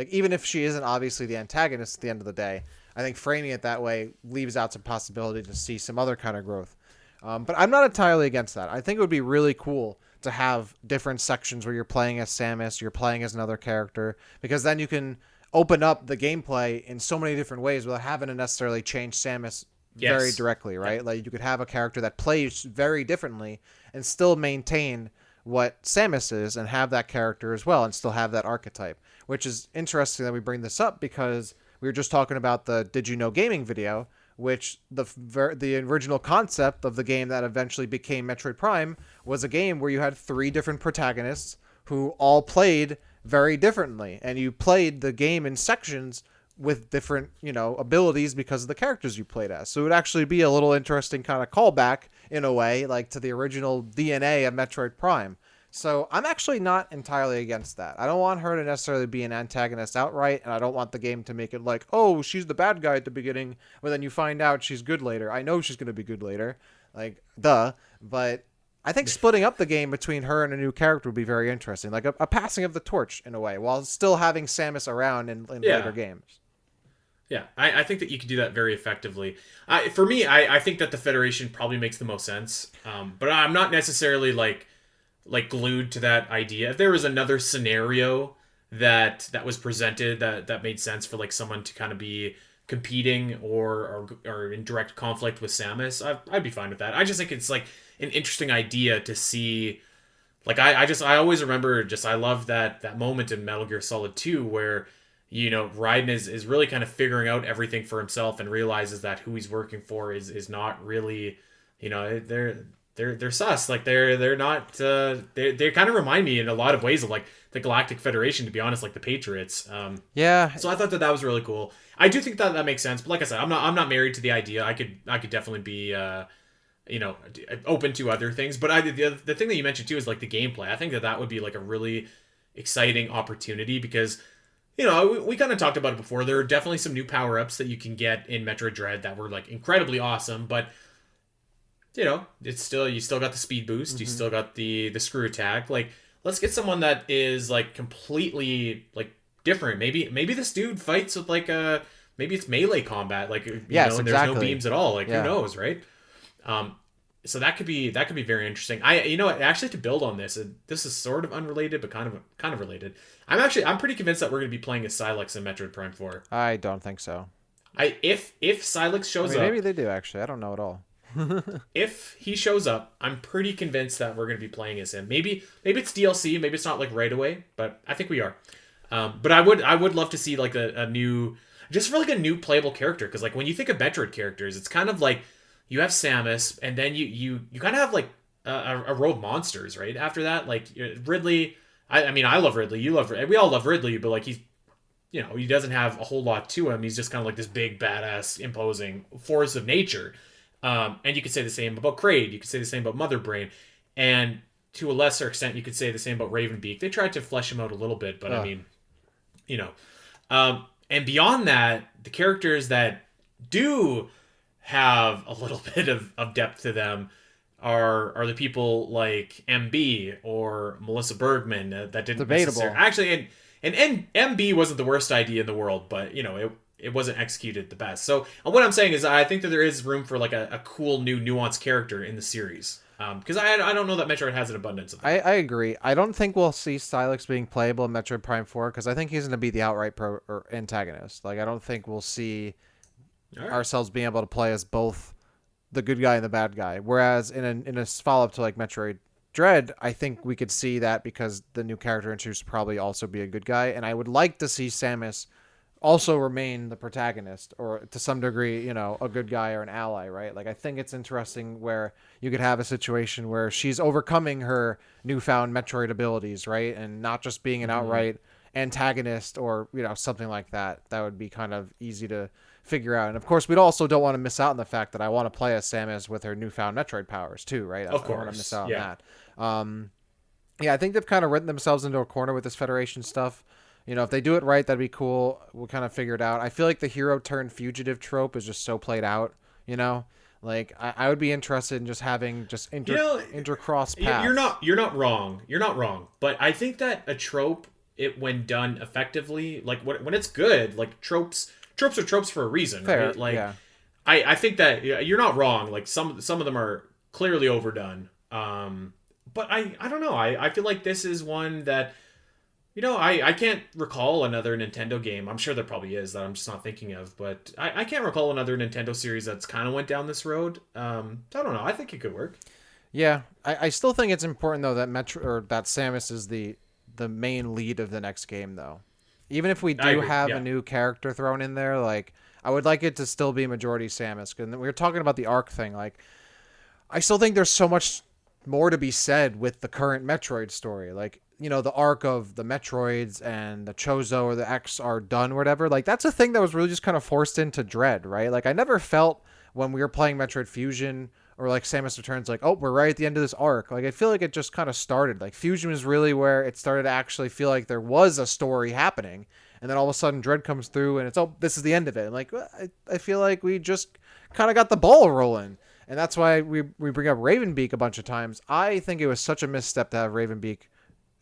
even if she isn't obviously the antagonist at the end of the day, I think framing it that way leaves out some possibility to see some other kind of growth. But I'm not entirely against that. I think it would be really cool to have different sections where you're playing as Samus, you're playing as another character, because then you can open up the gameplay in so many different ways without having to necessarily change Samus very directly, right? Yep. Like you could have a character that plays very differently and still maintain what Samus is and have that character as well and still have that archetype, which is interesting that we bring this up because we were just talking about the Did You Know Gaming video, which the original concept of the game that eventually became Metroid Prime was a game where you had 3 different protagonists who all played very differently, and you played the game in sections with different, abilities because of the characters you played as. So it would actually be a little interesting kind of callback in a way, like to the original DNA of Metroid Prime. So I'm actually not entirely against that. I don't want her to necessarily be an antagonist outright, and I don't want the game to make it like, oh, she's the bad guy at the beginning, but then you find out she's good later. I know she's going to be good later, like, duh, but I think splitting up the game between her and a new character would be very interesting, like a passing of the torch in a way, while still having Samus around in later Yeah. games. Yeah, I think that you could do that very effectively. For me, I think that the Federation probably makes the most sense. But I'm not necessarily like glued to that idea. If there was another scenario that was presented that made sense for like someone to kind of be competing or in direct conflict with Samus, I'd be fine with that. I just think it's like an interesting idea to see. Like I always remember I love that moment in Metal Gear Solid 2 where Raiden is really kind of figuring out everything for himself and realizes that who he's working for is not really, they're sus. Like they're not they kind of remind me in a lot of ways of like the Galactic Federation, to be honest, like the Patriots. Yeah. So I thought that was really cool. I do think that makes sense, but like I said, I'm not married to the idea. I could definitely be open to other things. But the thing that you mentioned too is like the gameplay. I think that would be like a really exciting opportunity because we kind of talked about it before. There are definitely some new power ups that you can get in Metroid Dread that were like incredibly awesome, but it's still you still got the speed boost, you still got the screw attack. Like let's get someone that is like completely like different. Maybe this dude fights with like maybe it's melee combat, like yes, and exactly. there's no beams at all. Like who knows, right? So that could be very interesting. Actually to build on this, this is sort of unrelated but kind of related. I'm pretty convinced that we're going to be playing as Silex in Metroid Prime 4. I don't think so. If Silex shows up, maybe they do actually. I don't know at all. If he shows up, I'm pretty convinced that we're going to be playing as him. Maybe it's DLC, maybe it's not like right away, but I think we are. But I would love to see like a new, just for like a new playable character, because like when you think of Metroid characters, it's kind of like you have Samus, and then you kind of have like a row of monsters, right? After that, like Ridley. I mean, I love Ridley. We all love Ridley, but like he doesn't have a whole lot to him. He's just kind of like this big, badass, imposing force of nature. And you could say the same about Kraid. You could say the same about Mother Brain. And to a lesser extent, you could say the same about Ravenbeak. They tried to flesh him out a little bit, but I mean, and beyond that, the characters that do have a little bit of depth to them are the people like MB or Melissa Bergman that didn't debatable. Actually, and MB wasn't the worst idea in the world, but it wasn't executed the best. So what I'm saying is I think that there is room for like a cool new nuanced character in the series. Because I don't know that Metroid has an abundance of them. I agree. I don't think we'll see Silex being playable in Metroid Prime 4 because I think he's going to be the outright or antagonist. Like I don't think we'll see ourselves being able to play as both the good guy and the bad guy. Whereas in a follow up to like Metroid Dread, I think we could see that because the new character introduced probably also be a good guy, and I would like to see Samus also remain the protagonist or to some degree, a good guy or an ally, right? Like I think it's interesting where you could have a situation where she's overcoming her newfound Metroid abilities, right? And not just being an outright antagonist or, something like that. That would be kind of easy to figure out. And of course, we also don't want to miss out on the fact that I want to play as Samus with her newfound Metroid powers too, right? Of course. I want to miss out on that. I think they've kind of written themselves into a corner with this Federation stuff. If they do it right, that'd be cool. We'll kind of figure it out. I feel like the hero turned fugitive trope is just so played out, Like I would be interested in just having just intercross paths. You're not wrong. You're not wrong. But I think that a trope, when done effectively, like when it's good, like tropes are tropes for a reason, Fair, right? Like yeah. I think that you're not wrong. Like some of them are clearly overdone. But I don't know. I feel like this is one that I can't recall another Nintendo game. I'm sure there probably is that I'm just not thinking of, but I can't recall another Nintendo series that's kind of went down this road. I don't know. I think it could work. Yeah, I still think it's important though that that Samus is the main lead of the next game though. Even if we do have a new character thrown in there, like I would like it to still be majority Samus. Because we were talking about the Arc thing. Like I still think there's so much more to be said with the current Metroid story. Like, the arc of the Metroids and the Chozo or the X are done or whatever. Like, that's a thing that was really just kind of forced into Dread, right? Like, I never felt when we were playing Metroid Fusion or, like, Samus Returns, like, oh, we're right at the end of this arc. Like, I feel like it just kind of started. Like, Fusion was really where it started to actually feel like there was a story happening. And then all of a sudden, Dread comes through and it's, oh, this is the end of it. And, like, I feel like we just kind of got the ball rolling. And that's why we bring up Ravenbeak a bunch of times. I think it was such a misstep to have Ravenbeak,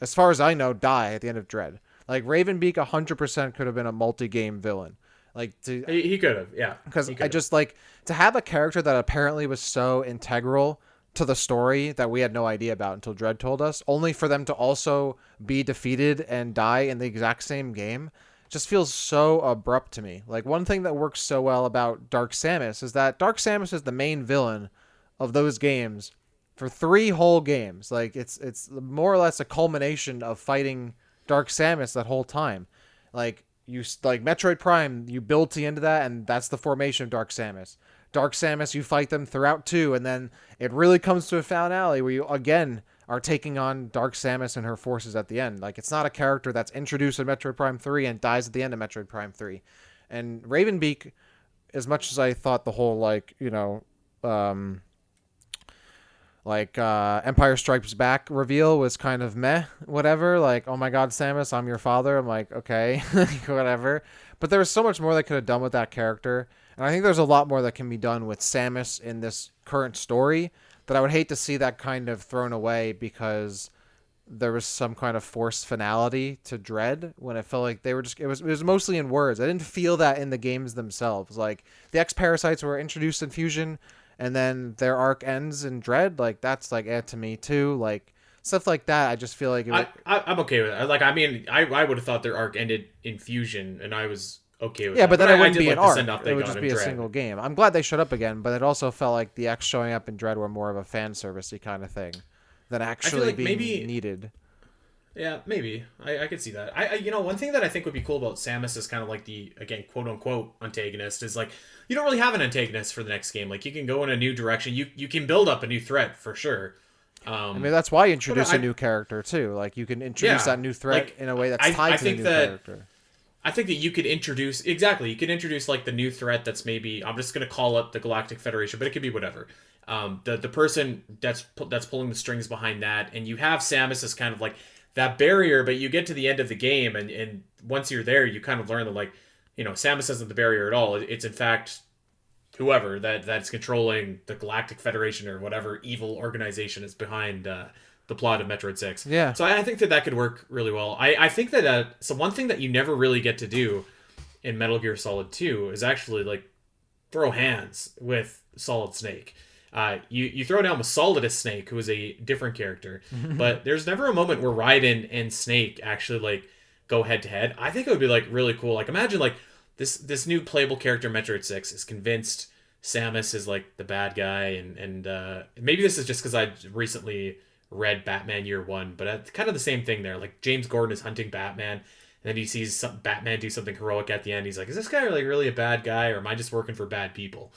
as far as I know, die at the end of Dread. Like, Ravenbeak 100% could have been a multi-game villain. Like, he could have, yeah. Because I just, like, to have a character that apparently was so integral to the story that we had no idea about until Dread told us, only for them to also be defeated and die in the exact same game, just feels so abrupt to me. Like, one thing that works so well about Dark Samus is that Dark Samus is the main villain of those games for 3 whole games. Like, it's more or less a culmination of fighting Dark Samus that whole time. Like Metroid Prime, you build to the end of that, and that's the formation of Dark Samus. Dark Samus, you fight them throughout 2, and then it really comes to a finale where you again are taking on Dark Samus and her forces at the end. Like, it's not a character that's introduced in Metroid Prime 3 and dies at the end of Metroid Prime 3. And Ravenbeak, as much as I thought the whole, like, you know, Empire Strikes Back reveal was kind of meh, whatever. Like, oh my god, Samus, I'm your father. I'm like, okay, whatever. But there was so much more they could have done with that character. And I think there's a lot more that can be done with Samus in this current story that I would hate to see that kind of thrown away because there was some kind of forced finality to Dread when it felt like they were just, it was mostly in words. I didn't feel that in the games themselves. Like, the X-Parasites were introduced in Fusion, and then their arc ends in Dread. Like, that's like to me too. Like, stuff like that, I just feel like I'm okay with that. Like, I mean, I would have thought their arc ended in Fusion, and I was okay with that. Yeah, but then it wouldn't be like an arc. It would just be a single game. I'm glad they showed up again, but it also felt like the X showing up in Dread were more of a fan servicey kind of thing than actually like being needed. Yeah, maybe. I could see that. I one thing that I think would be cool about Samus is kind of like the, again, quote unquote antagonist is like, you don't really have an antagonist for the next game. Like, you can go in a new direction. You can build up a new threat for sure. I mean, that's why you introduce a new character too. Like, you can introduce that new threat in a way that's tied to the new character. I think that you could introduce like the new threat that's maybe, I'm just going to call it the Galactic Federation, but it could be whatever. The person that's pulling the strings behind that, and you have Samus as kind of like that barrier, but you get to the end of the game, and once you're there, you kind of learn that, like, you know, Samus isn't the barrier at all. It's in fact whoever that's controlling the Galactic Federation or whatever evil organization is behind the plot of Metroid 6. Yeah. So I think that could work really well. I think that so one thing that you never really get to do in Metal Gear Solid 2 is actually, like, throw hands with Solid Snake. You throw down with Solidus Snake, who is a different character, but there's never a moment where Raiden and Snake actually, like, go head to head. I think it would be, like, really cool. Like, imagine, like, this new playable character Metroid 6 is convinced Samus is, like, the bad guy, and maybe this is just because I recently read Batman Year One, but it's kind of the same thing there. Like, James Gordon is hunting Batman, and then he sees Batman do something heroic at the end. He's like, is this guy really a bad guy, or am I just working for bad people?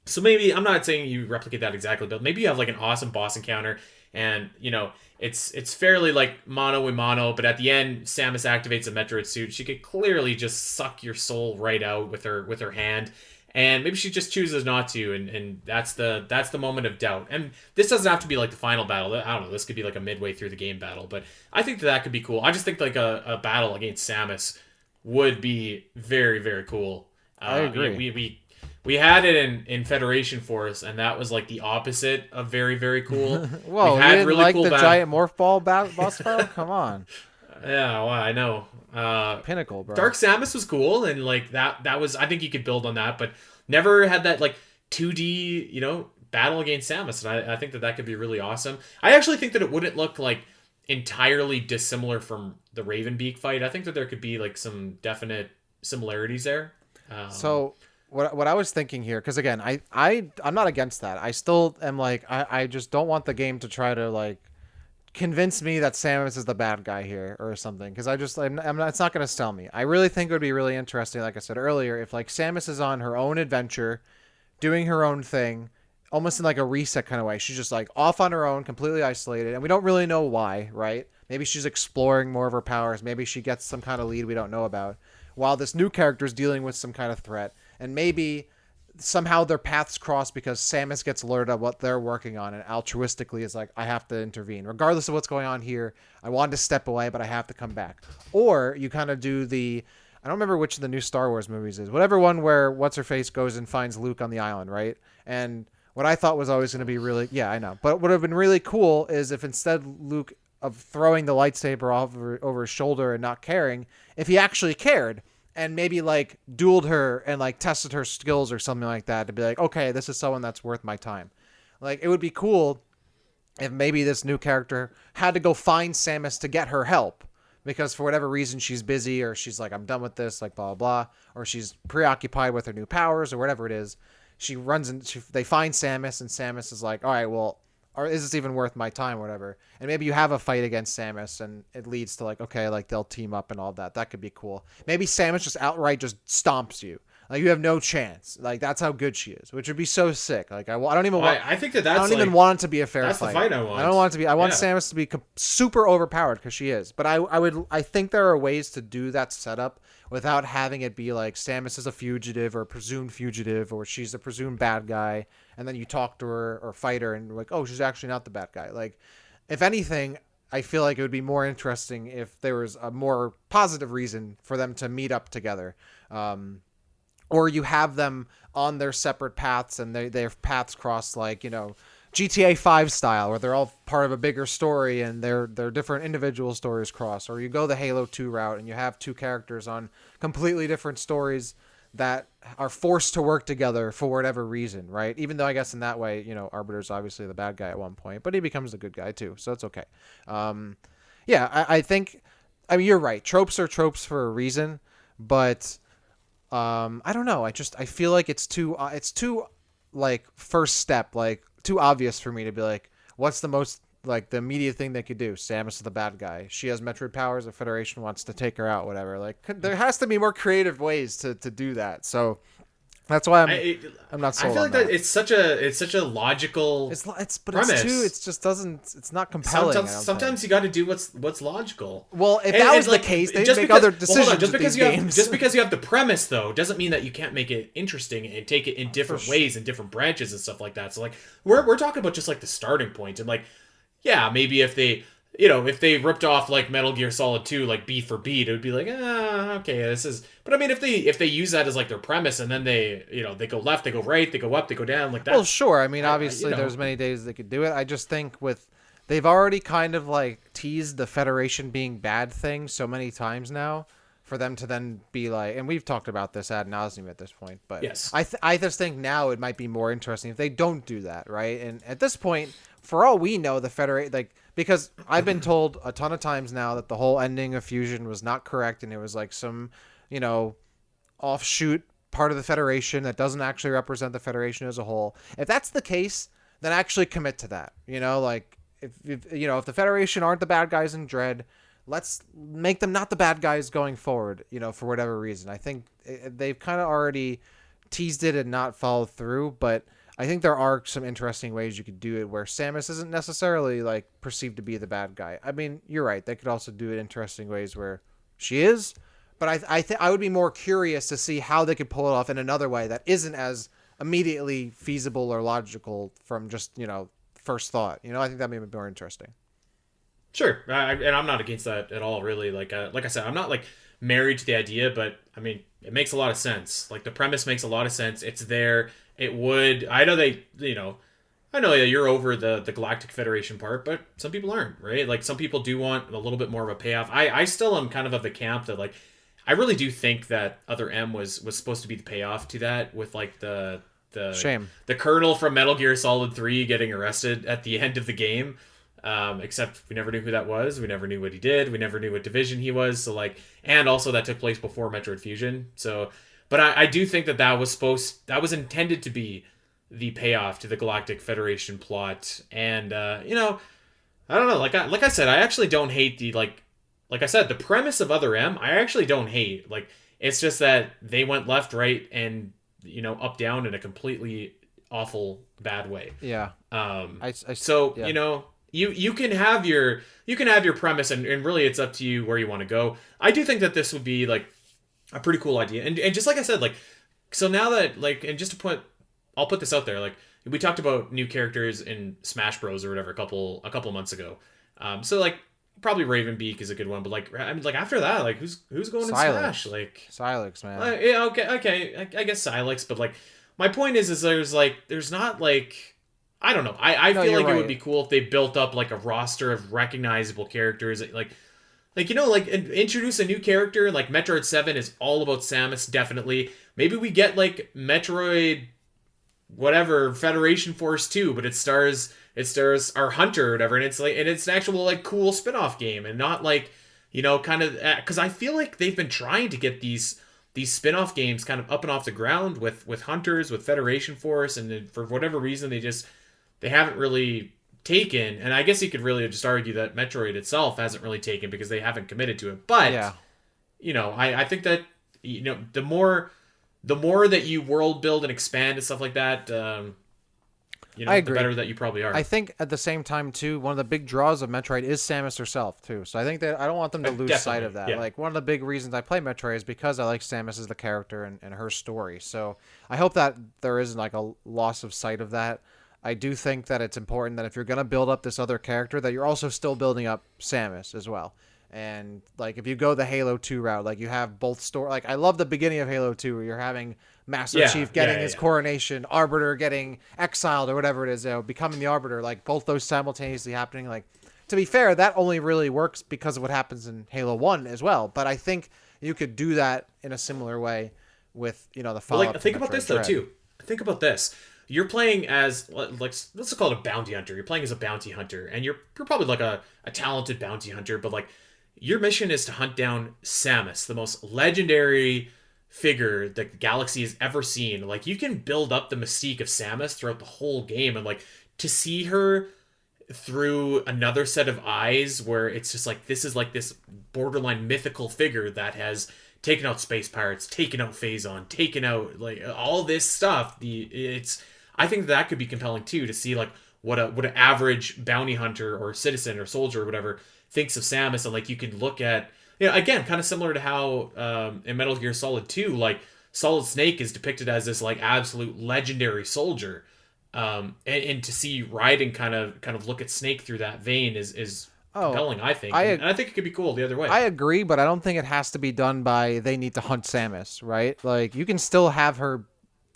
So maybe, I'm not saying you replicate that exactly, but maybe you have, like, an awesome boss encounter, and, you know, it's fairly, like, mano a mano, but at the end, Samus activates a Metroid suit. She could clearly just suck your soul right out with her hand, and maybe she just chooses not to, and that's the moment of doubt. And this doesn't have to be, like, the final battle. I don't know, this could be, like, a midway through the game battle, but I think that could be cool. I just think, like, a battle against Samus would be very, very cool. I agree. We had it in Federation Force, and that was, like, the opposite of very, very cool. Whoa, you didn't really like cool the giant morph ball boss battle? Come on. Yeah, well, I know. Pinnacle, bro. Dark Samus was cool, and, like, that was, I think you could build on that, but never had that, like, 2D, you know, battle against Samus, and I think that could be really awesome. I actually think that it wouldn't look, like, entirely dissimilar from the Ravenbeak fight. I think that there could be, like, some definite similarities there. So what I was thinking here, because again, I'm not against that. I still am like, I just don't want the game to try to, like, convince me that Samus is the bad guy here or something, because I'm not, it's not going to sell me. I really think it would be really interesting, like I said earlier, if, like, Samus is on her own adventure, doing her own thing, almost in, like, a reset kind of way. She's just, like, off on her own, completely isolated, and we don't really know why, right? Maybe she's exploring more of her powers. Maybe she gets some kind of lead we don't know about, while this new character is dealing with some kind of threat. And maybe somehow their paths cross because Samus gets alerted of what they're working on and altruistically is like, I have to intervene. Regardless of what's going on here, I wanted to step away, but I have to come back. Or you kind of do I don't remember which of the new Star Wars movies is. Whatever one where What's-Her-Face goes and finds Luke on the island, right? And what I thought was always going to be really, yeah, I know. But what would have been really cool is if instead Luke of throwing the lightsaber over his shoulder and not caring, if he actually cared and maybe like dueled her and like tested her skills or something like that to be like, okay, this is someone that's worth my time. Like, it would be cool if maybe this new character had to go find Samus to get her help because for whatever reason she's busy or she's like, I'm done with this, like blah, blah, blah, or she's preoccupied with her new powers or whatever it is. She runs and they find Samus and Samus is like, all right, well, or is this even worth my time or whatever? And maybe you have a fight against Samus and it leads to like, okay, like they'll team up and all that. That could be cool. Maybe Samus just outright just stomps you. Like, you have no chance. Like, that's how good she is, which would be so sick. Like, I don't even want. I think that's. I don't even want it to be a fair fight. That's the fight I want. I don't want it to be. I want Samus to be super overpowered because she is. But I think there are ways to do that setup without having it be like Samus is a fugitive or a presumed fugitive or she's a presumed bad guy, and then you talk to her or fight her and like, oh, she's actually not the bad guy. Like, if anything, I feel like it would be more interesting if there was a more positive reason for them to meet up together. Or you have them on their separate paths and their paths cross, like, you know, GTA 5 style, where they're all part of a bigger story and their different individual stories cross. Or you go the Halo 2 route and you have two characters on completely different stories that are forced to work together for whatever reason, right? Even though I guess in that way, you know, Arbiter's obviously the bad guy at one point, but he becomes the good guy too, so it's okay. I think, I mean, you're right. Tropes are tropes for a reason, but I don't know. I feel like it's too like first step, like too obvious for me to be like, what's the most like the immediate thing they could do? Samus is the bad guy. She has Metroid powers. The Federation wants to take her out. Whatever. Like, there has to be more creative ways to do that. So that's why I'm not sold. I feel like that it's such a logical. It's premise. It just doesn't. It's not compelling. Sometimes you got to do what's logical. Well, if that was the case, they'd make other decisions. Well, just because you have the premise though doesn't mean that you can't make it interesting and take it in different ways and different branches and stuff like that. So like we're talking about just like the starting point and like, yeah, maybe if they ripped off like Metal Gear Solid 2 like beat for beat, it would be like, okay, this is. But I mean, if they use that as like their premise and then they go left, they go right, they go up, they go down, like that. Well, sure. I mean, obviously, there's many days they could do it. I just think they've already kind of like teased the Federation being bad thing so many times now, for them to then be like, and we've talked about this ad nauseum at this point, but yes, I just think now it might be more interesting if they don't do that, right? And at this point, for all we know, the Federation, like, because I've been told a ton of times now that the whole ending of Fusion was not correct and it was like some, you know, offshoot part of the Federation that doesn't actually represent the Federation as a whole. If that's the case, then actually commit to that. You know, like, if the Federation aren't the bad guys in Dread, let's make them not the bad guys going forward, you know, for whatever reason. I think they've kind of already teased it and not followed through, but I think there are some interesting ways you could do it where Samus isn't necessarily like perceived to be the bad guy. I mean, you're right. They could also do it in interesting ways where she is, but I would be more curious to see how they could pull it off in another way that isn't as immediately feasible or logical from just, you know, first thought. You know, I think that may be more interesting. Sure, and I'm not against that at all, really. Like I said, I'm not like married to the idea, but I mean, it makes a lot of sense. Like, the premise makes a lot of sense. It's there. It would. I know that you're over the Galactic Federation part, but some people aren't, right? Like, some people do want a little bit more of a payoff. I still am kind of the camp that, like, I really do think that Other M was supposed to be the payoff to that, with like the shame, the Colonel from Metal Gear Solid 3 getting arrested at the end of the game. Except we never knew who that was. We never knew what he did. We never knew what division he was. So like, and also that took place before Metroid Fusion. So, but I do think that was intended to be the payoff to the Galactic Federation plot. And, I don't know. Like I said, I actually don't hate like I said, the premise of Other M, I actually don't hate. Like, it's just that they went left, right, and, up, down in a completely awful, bad way. Yeah. Yeah. You can have your premise and really it's up to you where you want to go. I do think that this would be like a pretty cool idea. And just like I said, like, so now that, like, and just to I'll put this out there, like, we talked about new characters in Smash Bros or whatever a couple months ago. So like, probably Ravenbeak is a good one, but like, I mean, like, after that, like, who's going in Smash? Like, Silex, man. Yeah, okay, I guess Silex, but like, my point is there's not like, I don't know. I No, feel you're like it would right. be cool if they built up like a roster of recognizable characters, like like introduce a new character. Like Metroid 7 is all about Samus, definitely. Maybe we get like Metroid whatever Federation Force 2, but it stars our hunter or whatever, and it's an actual like cool spin-off game, and not like, kind of, because I feel like they've been trying to get these spin-off games kind of up and off the ground with hunters, with Federation Force, and for whatever reason they haven't really taken. And I guess you could really just argue that Metroid itself hasn't really taken because they haven't committed to it. But Yeah. I think that the more that you world build and expand and stuff like that, I the agree. better that you probably are. I think at the same time too, one of the big draws of Metroid is Samus herself too. So I think that I don't want them to lose sight Definitely, of that. yeah. Like one of the big reasons I play Metroid is because I like Samus as the character and her story. So I hope that there isn't like a loss of sight of that. I do think that it's important that if you're gonna build up this other character, that you're also still building up Samus as well. And like if you go the Halo 2 route, like you have both story. Like I love the beginning of Halo 2 where you're having Master Yeah, Chief getting yeah, his yeah. coronation, Arbiter getting exiled or whatever it is, becoming the Arbiter. Like both those simultaneously happening. Like to be fair, that only really works because of what happens in Halo 1 as well. But I think you could do that in a similar way with the But follow up. like, think about this though too. Think about this. You're playing as, like, let's call it a bounty hunter. You're playing as a bounty hunter, and you're probably like a talented bounty hunter, but like your mission is to hunt down Samus, the most legendary figure that the galaxy has ever seen. Like you can build up the mystique of Samus throughout the whole game, and like to see her through another set of eyes where it's just like this is like this borderline mythical figure that has taken out space pirates, taken out Phazon, taken out like all this stuff. I think that could be compelling too, to see like what an average bounty hunter or citizen or soldier or whatever thinks of Samus. And like you could look at, again, kind of similar to how in Metal Gear Solid 2, like Solid Snake is depicted as this like absolute legendary soldier. And to see Raiden kind of look at Snake through that vein is compelling, I think. And I think it could be cool the other way. I agree, but I don't think it has to be done by they need to hunt Samus, right? Like you can still have her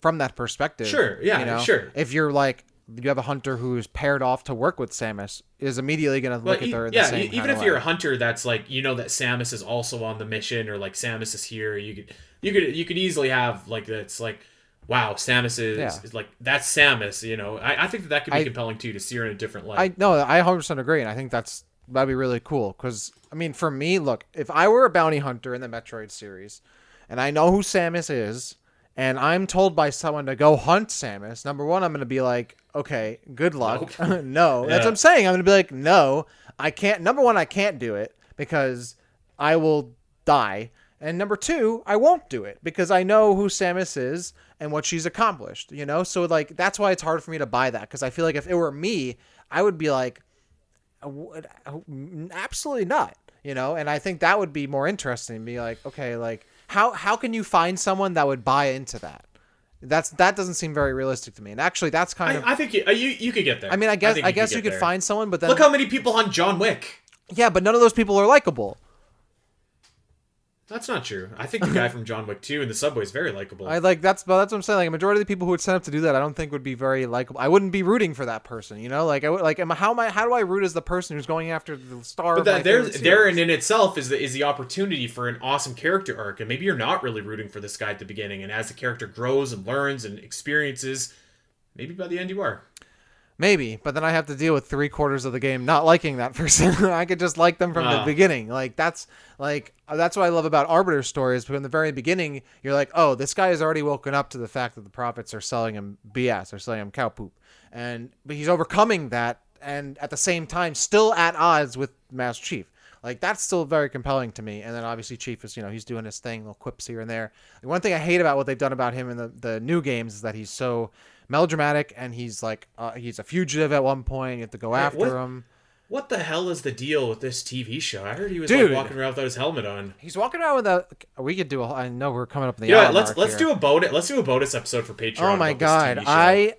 from that perspective. Sure, yeah, sure. If you're like you have a hunter who's paired off to work with Samus, is immediately going to look at her in the same even if you're a hunter that's like that Samus is also on the mission, or like Samus is here, you could easily have like that's like, wow, Samus is like, that's Samus. I think that could be compelling too, to see her in a different light. I 100% agree, and I think that'd be really cool. Because I mean, for me, look, if I were a bounty hunter in the Metroid series, and I know who Samus is, and I'm told by someone to go hunt Samus, number one, I'm going to be like, okay, good luck. Nope. No, that's what I'm saying. I'm going to be like, no, I can't. Number one, I can't do it because I will die. And number two, I won't do it because I know who Samus is and what she's accomplished, So like, that's why it's hard for me to buy that. Because I feel like if it were me, I would be like, absolutely not, And I think that would be more interesting. Be like, okay, like how can you find someone that would buy into that? That doesn't seem very realistic to me. And actually, that's kind of. I think you could get there. I mean, I guess you could find someone, but then look how many people hunt John Wick. Yeah, but none of those people are likable. That's not true. I think the guy from John Wick 2 in the subway is very likable. That's what I'm saying. Like a majority of the people who would sign up to do that, I don't think would be very likable. I wouldn't be rooting for that person, Like how do I root as the person who's going after the star? But there and in itself is the opportunity for an awesome character arc, and maybe you're not really rooting for this guy at the beginning, and as the character grows and learns and experiences, maybe by the end you are. Maybe, but then I have to deal with 3/4 of the game not liking that person. I could just like them from the beginning. That's what I love about Arbiter's stories. But in the very beginning, you're like, oh, this guy has already woken up to the fact that the prophets are selling him BS, they're selling him cow poop, but he's overcoming that, and at the same time, still at odds with Master Chief. Like that's still very compelling to me. And then obviously Chief is, he's doing his thing, little quips here and there. The one thing I hate about what they've done about him in the new games is that he's so melodramatic, and he's like he's a fugitive at one point. You have to go after him. What the hell is the deal with this TV show? I heard he was walking around without his helmet on. He's walking around without. We could do. I know we're coming up in the hour mark let's do a bonus episode for Patreon. Oh my god, I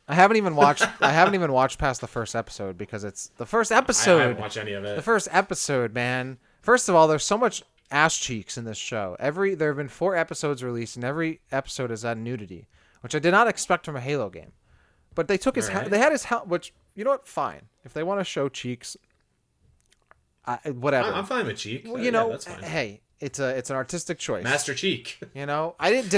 haven't even watched. I haven't even watched past the first episode because it's the first episode. I haven't watched any of it. The first episode, man. First of all, there's so much ass cheeks in this show. There have been 4 episodes released, and every episode has had nudity, which I did not expect from a Halo game. But they took they had his helmet, which, you know what, fine. If they want to show cheeks, whatever. I'm fine with cheek. Well, that's fine. Hey, it's an artistic choice. Master Cheek. Did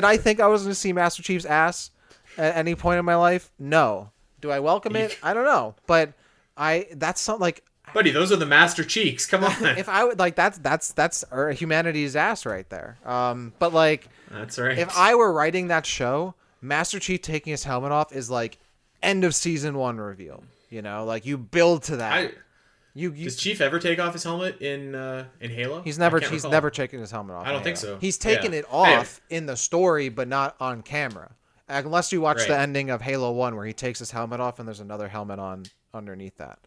I think I was going to see Master Chief's ass at any point in my life? No. Do I welcome it? I don't know. But that's something like, buddy, those are the Master Cheeks. Come on. If I would that's humanity's ass right there. But like, that's right. If I were writing that show, Master Chief taking his helmet off is like end of season 1 reveal. Like you build to that. Does Chief ever take off his helmet in Halo? He's never taken his helmet off. I don't think so. He's taken it off in the story, but not on camera. Unless you watch the ending of Halo 1 where he takes his helmet off and there's another helmet on underneath that.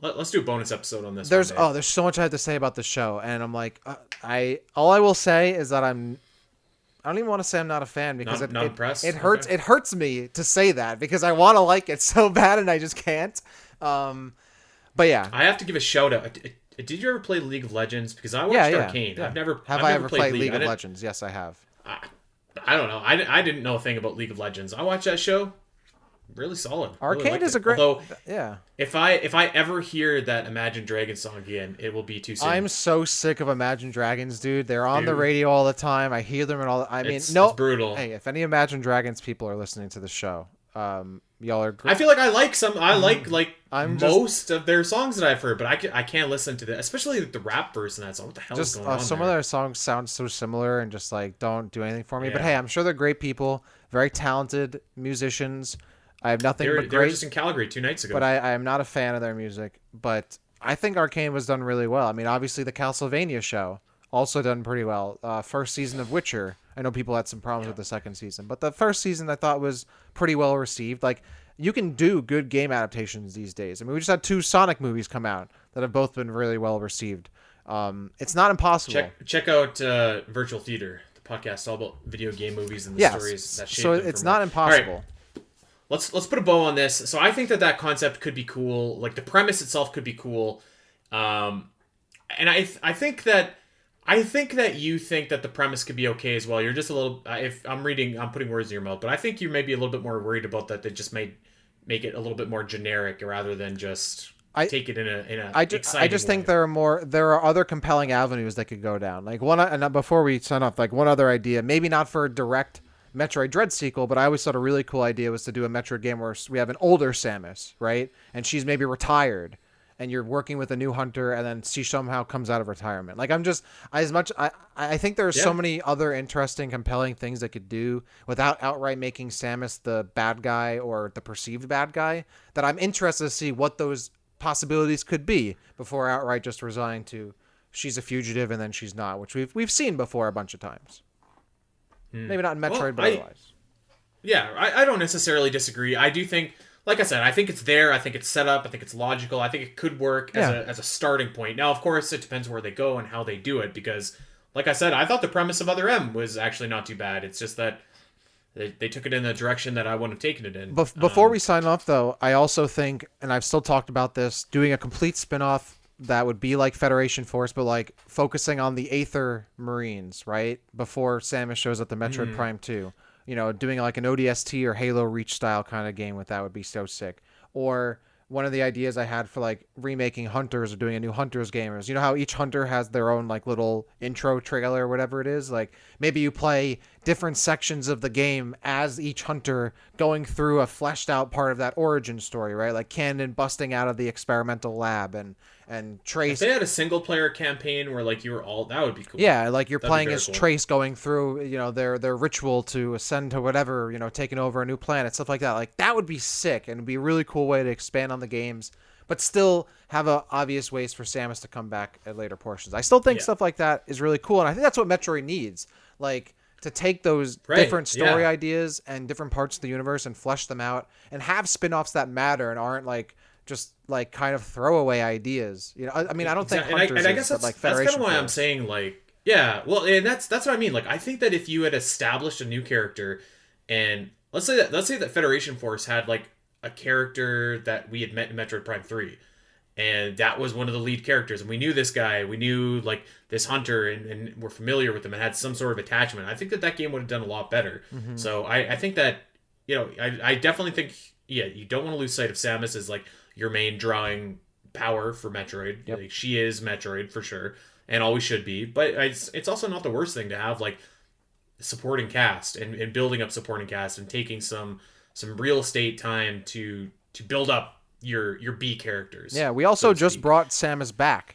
Let's do a bonus episode on this. There's so much I have to say about the show, and I'm like, all I will say is that I don't even want to say I'm not a fan because not impressed. It hurts. Okay. It hurts me to say that because I want to like it so bad and I just can't. But yeah, I have to give a shout out. Did you ever play League of Legends? Because I watched Arcane. Yeah. I've never played League of Legends? Yes, I have. I don't know. I didn't know a thing about League of Legends. I watched that show. Really solid. Arcane is a great. Although, yeah. If I ever hear that Imagine Dragons song again, it will be too soon. I'm so sick of Imagine Dragons, dude. They're on the radio all the time. I hear them and all. It's brutal. Hey, if any Imagine Dragons people are listening to the show, y'all are great. I feel like I like some. I like most of their songs that I've heard, but I can't listen to especially the rap version of that song. What the hell is going on? Some of their songs sound so similar and just like don't do anything for me. Yeah. But hey, I'm sure they're great people, very talented musicians. I have nothing but great. They were just in Calgary 2 nights ago. But I am not a fan of their music. But I think Arcane was done really well. I mean, obviously the Castlevania show also done pretty well. First season of Witcher. I know people had some problems with the second season, but the first season I thought was pretty well received. Like, you can do good game adaptations these days. I mean, we just had 2 Sonic movies come out that have both been really well received. It's not impossible. Check out Virtual Theater, the podcast all about video game movies and the stories that shape them. So it's not impossible. Let's put a bow on this. So I think that concept could be cool. Like the premise itself could be cool. And I think that you think that the premise could be okay as well. You're just a little. If I'm putting words in your mouth, but I think you may be a little bit more worried about that. They just may make it a little bit more generic rather than just take it in a. I just think there are other compelling avenues that could go down. Like and before we sign off, like one other idea, maybe not for a direct Metroid Dread sequel, but I always thought a really cool idea was to do a Metroid game where we have an older Samus, right? And she's maybe retired, and you're working with a new hunter, and then she somehow comes out of retirement. Like I think there are so many other interesting, compelling things that could do without outright making Samus the bad guy or the perceived bad guy, that I'm interested to see what those possibilities could be before outright just resigning to she's a fugitive and then she's not, which we've seen before a bunch of times. Maybe not in Metroid, but otherwise. Yeah, I don't necessarily disagree. I do think, like I said, I think it's there. I think it's set up. I think it's logical. I think it could work as a starting point. Now, of course, it depends where they go and how they do it. Because, like I said, I thought the premise of Other M was actually not too bad. It's just that they took it in the direction that I wouldn't have taken it in. Before we sign off, though, I also think, and I've still talked about this, doing a complete spin-off that would be like Federation Force, but like focusing on the Aether Marines, right? Before Samus shows up the Metroid Prime 2. Doing like an ODST or Halo Reach style kind of game with that would be so sick. Or one of the ideas I had for like remaking Hunters or doing a new Hunters game is, how each Hunter has their own like little intro trailer or whatever it is. Like maybe you play different sections of the game as each Hunter going through a fleshed out part of that origin story, right? Like Cannon busting out of the experimental lab and Trace. If they had a single player campaign where like you were all, that would be cool. Yeah, like you're playing as cool. Trace going through, their ritual to ascend to whatever, taking over a new planet, stuff like that. Like that would be sick and it'd be a really cool way to expand on the games, but still have obvious ways for Samus to come back at later portions. I still think stuff like that is really cool, and I think that's what Metroid needs. Like to take those different story ideas and different parts of the universe and flesh them out and have spin-offs that matter and aren't like just like kind of throwaway ideas. I mean, I don't think Hunters and I guess that's kind of why I'm saying like, yeah, well, and that's what I mean. Like, I think that if you had established a new character, and let's say that Federation Force had like a character that we had met in Metroid Prime 3, and that was one of the lead characters, and we knew this guy, we knew like this hunter, and we're familiar with him and had some sort of attachment. I think that game would have done a lot better. So I think that, I definitely think, you don't want to lose sight of Samus as like your main drawing power for Metroid. Yep. Like, she is Metroid for sure, and always should be. But it's also not the worst thing to have like supporting cast and building up supporting cast and taking some real estate time to build up your B characters. Yeah, we also just brought Samus back,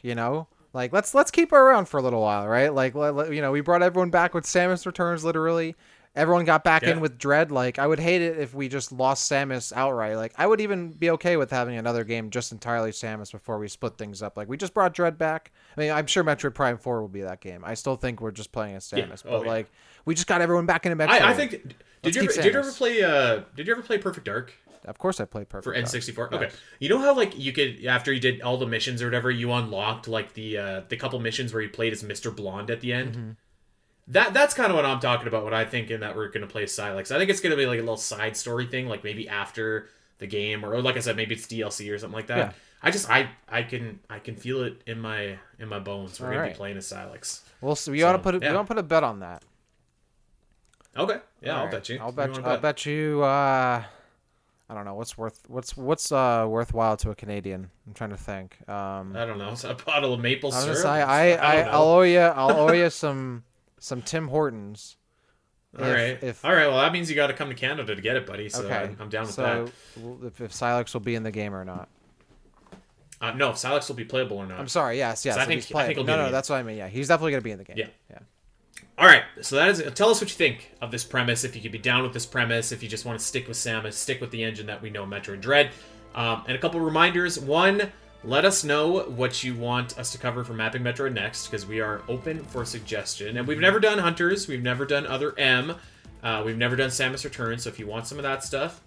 Like, let's keep her around for a little while, right? Like, we brought everyone back with Samus Returns, literally. Everyone got back in with Dread. Like, I would hate it if we just lost Samus outright. Like, I would even be okay with having another game just entirely Samus before we split things up. Like, we just brought Dread back. I mean, I'm sure Metroid Prime 4 will be that game. I still think we're just playing as Samus. Like, we just got everyone back into Metroid. I think... Did you ever play Perfect Dark? Of course I played Perfect for N64. Dark. Okay, Yes. You know how like you could, after you did all the missions or whatever, you unlocked like the couple missions where you played as Mr. Blonde at the end. That's kind of what I'm talking about. What I think in that we're gonna play Silex. I think it's gonna be like a little side story thing, like maybe after the game, or like I said, maybe it's DLC or something like that. Yeah. I can feel it in my bones. We're gonna be playing as Silex. We'll see. We ought to put a bet on that. Okay. Yeah, I'll bet you. I'll bet you. I don't know what's worthwhile to a Canadian. I'm trying to think. I don't know. It's a bottle of maple syrup. I'll owe you some Tim Hortons. All right. Well, that means you got to come to Canada to get it, buddy. So okay. I'm down with that. If Silex will be in the game or not. No, if Silex will be playable or not. I'm sorry. Yes. I think no, that's what I mean. Yeah, he's definitely gonna be in the game. Yeah. All right, so that is. Tell us what you think of this premise. If you could be down with this premise, if you just want to stick with Samus, stick with the engine that we know, Metroid Dread. And a couple reminders. One, let us know what you want us to cover for Mapping Metroid next, because we are open for suggestion. And we've never done Hunters, we've never done Other M, we've never done Samus Returns. So if you want some of that stuff,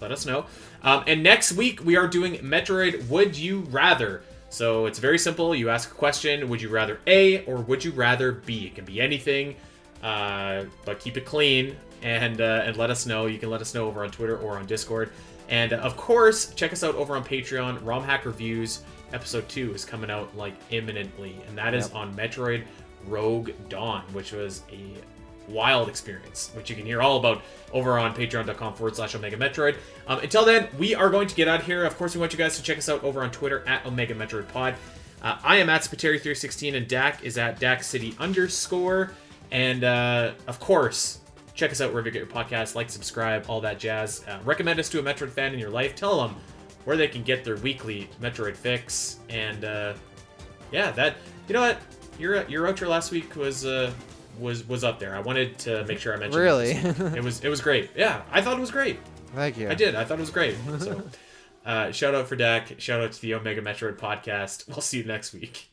let us know. And next week we are doing Metroid Would You Rather. So it's very simple. You ask a question, would you rather A or would you rather B? It can be anything, but keep it clean and let us know. You can let us know over on Twitter or on Discord. And of course, check us out over on Patreon. ROM Hack Reviews Episode 2 is coming out like imminently, and that is on Metroid Rogue Dawn, which was a wild experience, which you can hear all about over on patreon.com/Omega Metroid. Until then, we are going to get out of here. Of course, we want you guys to check us out over on Twitter at Omega Metroid Pod. I am at Spateri316 and Dak is at DakCity_. And of course, check us out wherever you get your podcasts. Like, subscribe, all that jazz. Recommend us to a Metroid fan in your life. Tell them where they can get their weekly Metroid fix. And that, you know what? Your outro last week was up there. I wanted to make sure I mentioned it was great. Yeah, I thought it was great. Thank you. I did. I thought it was great. So shout out for Dak. Shout out to the Omega Metroid podcast. We'll see you next week.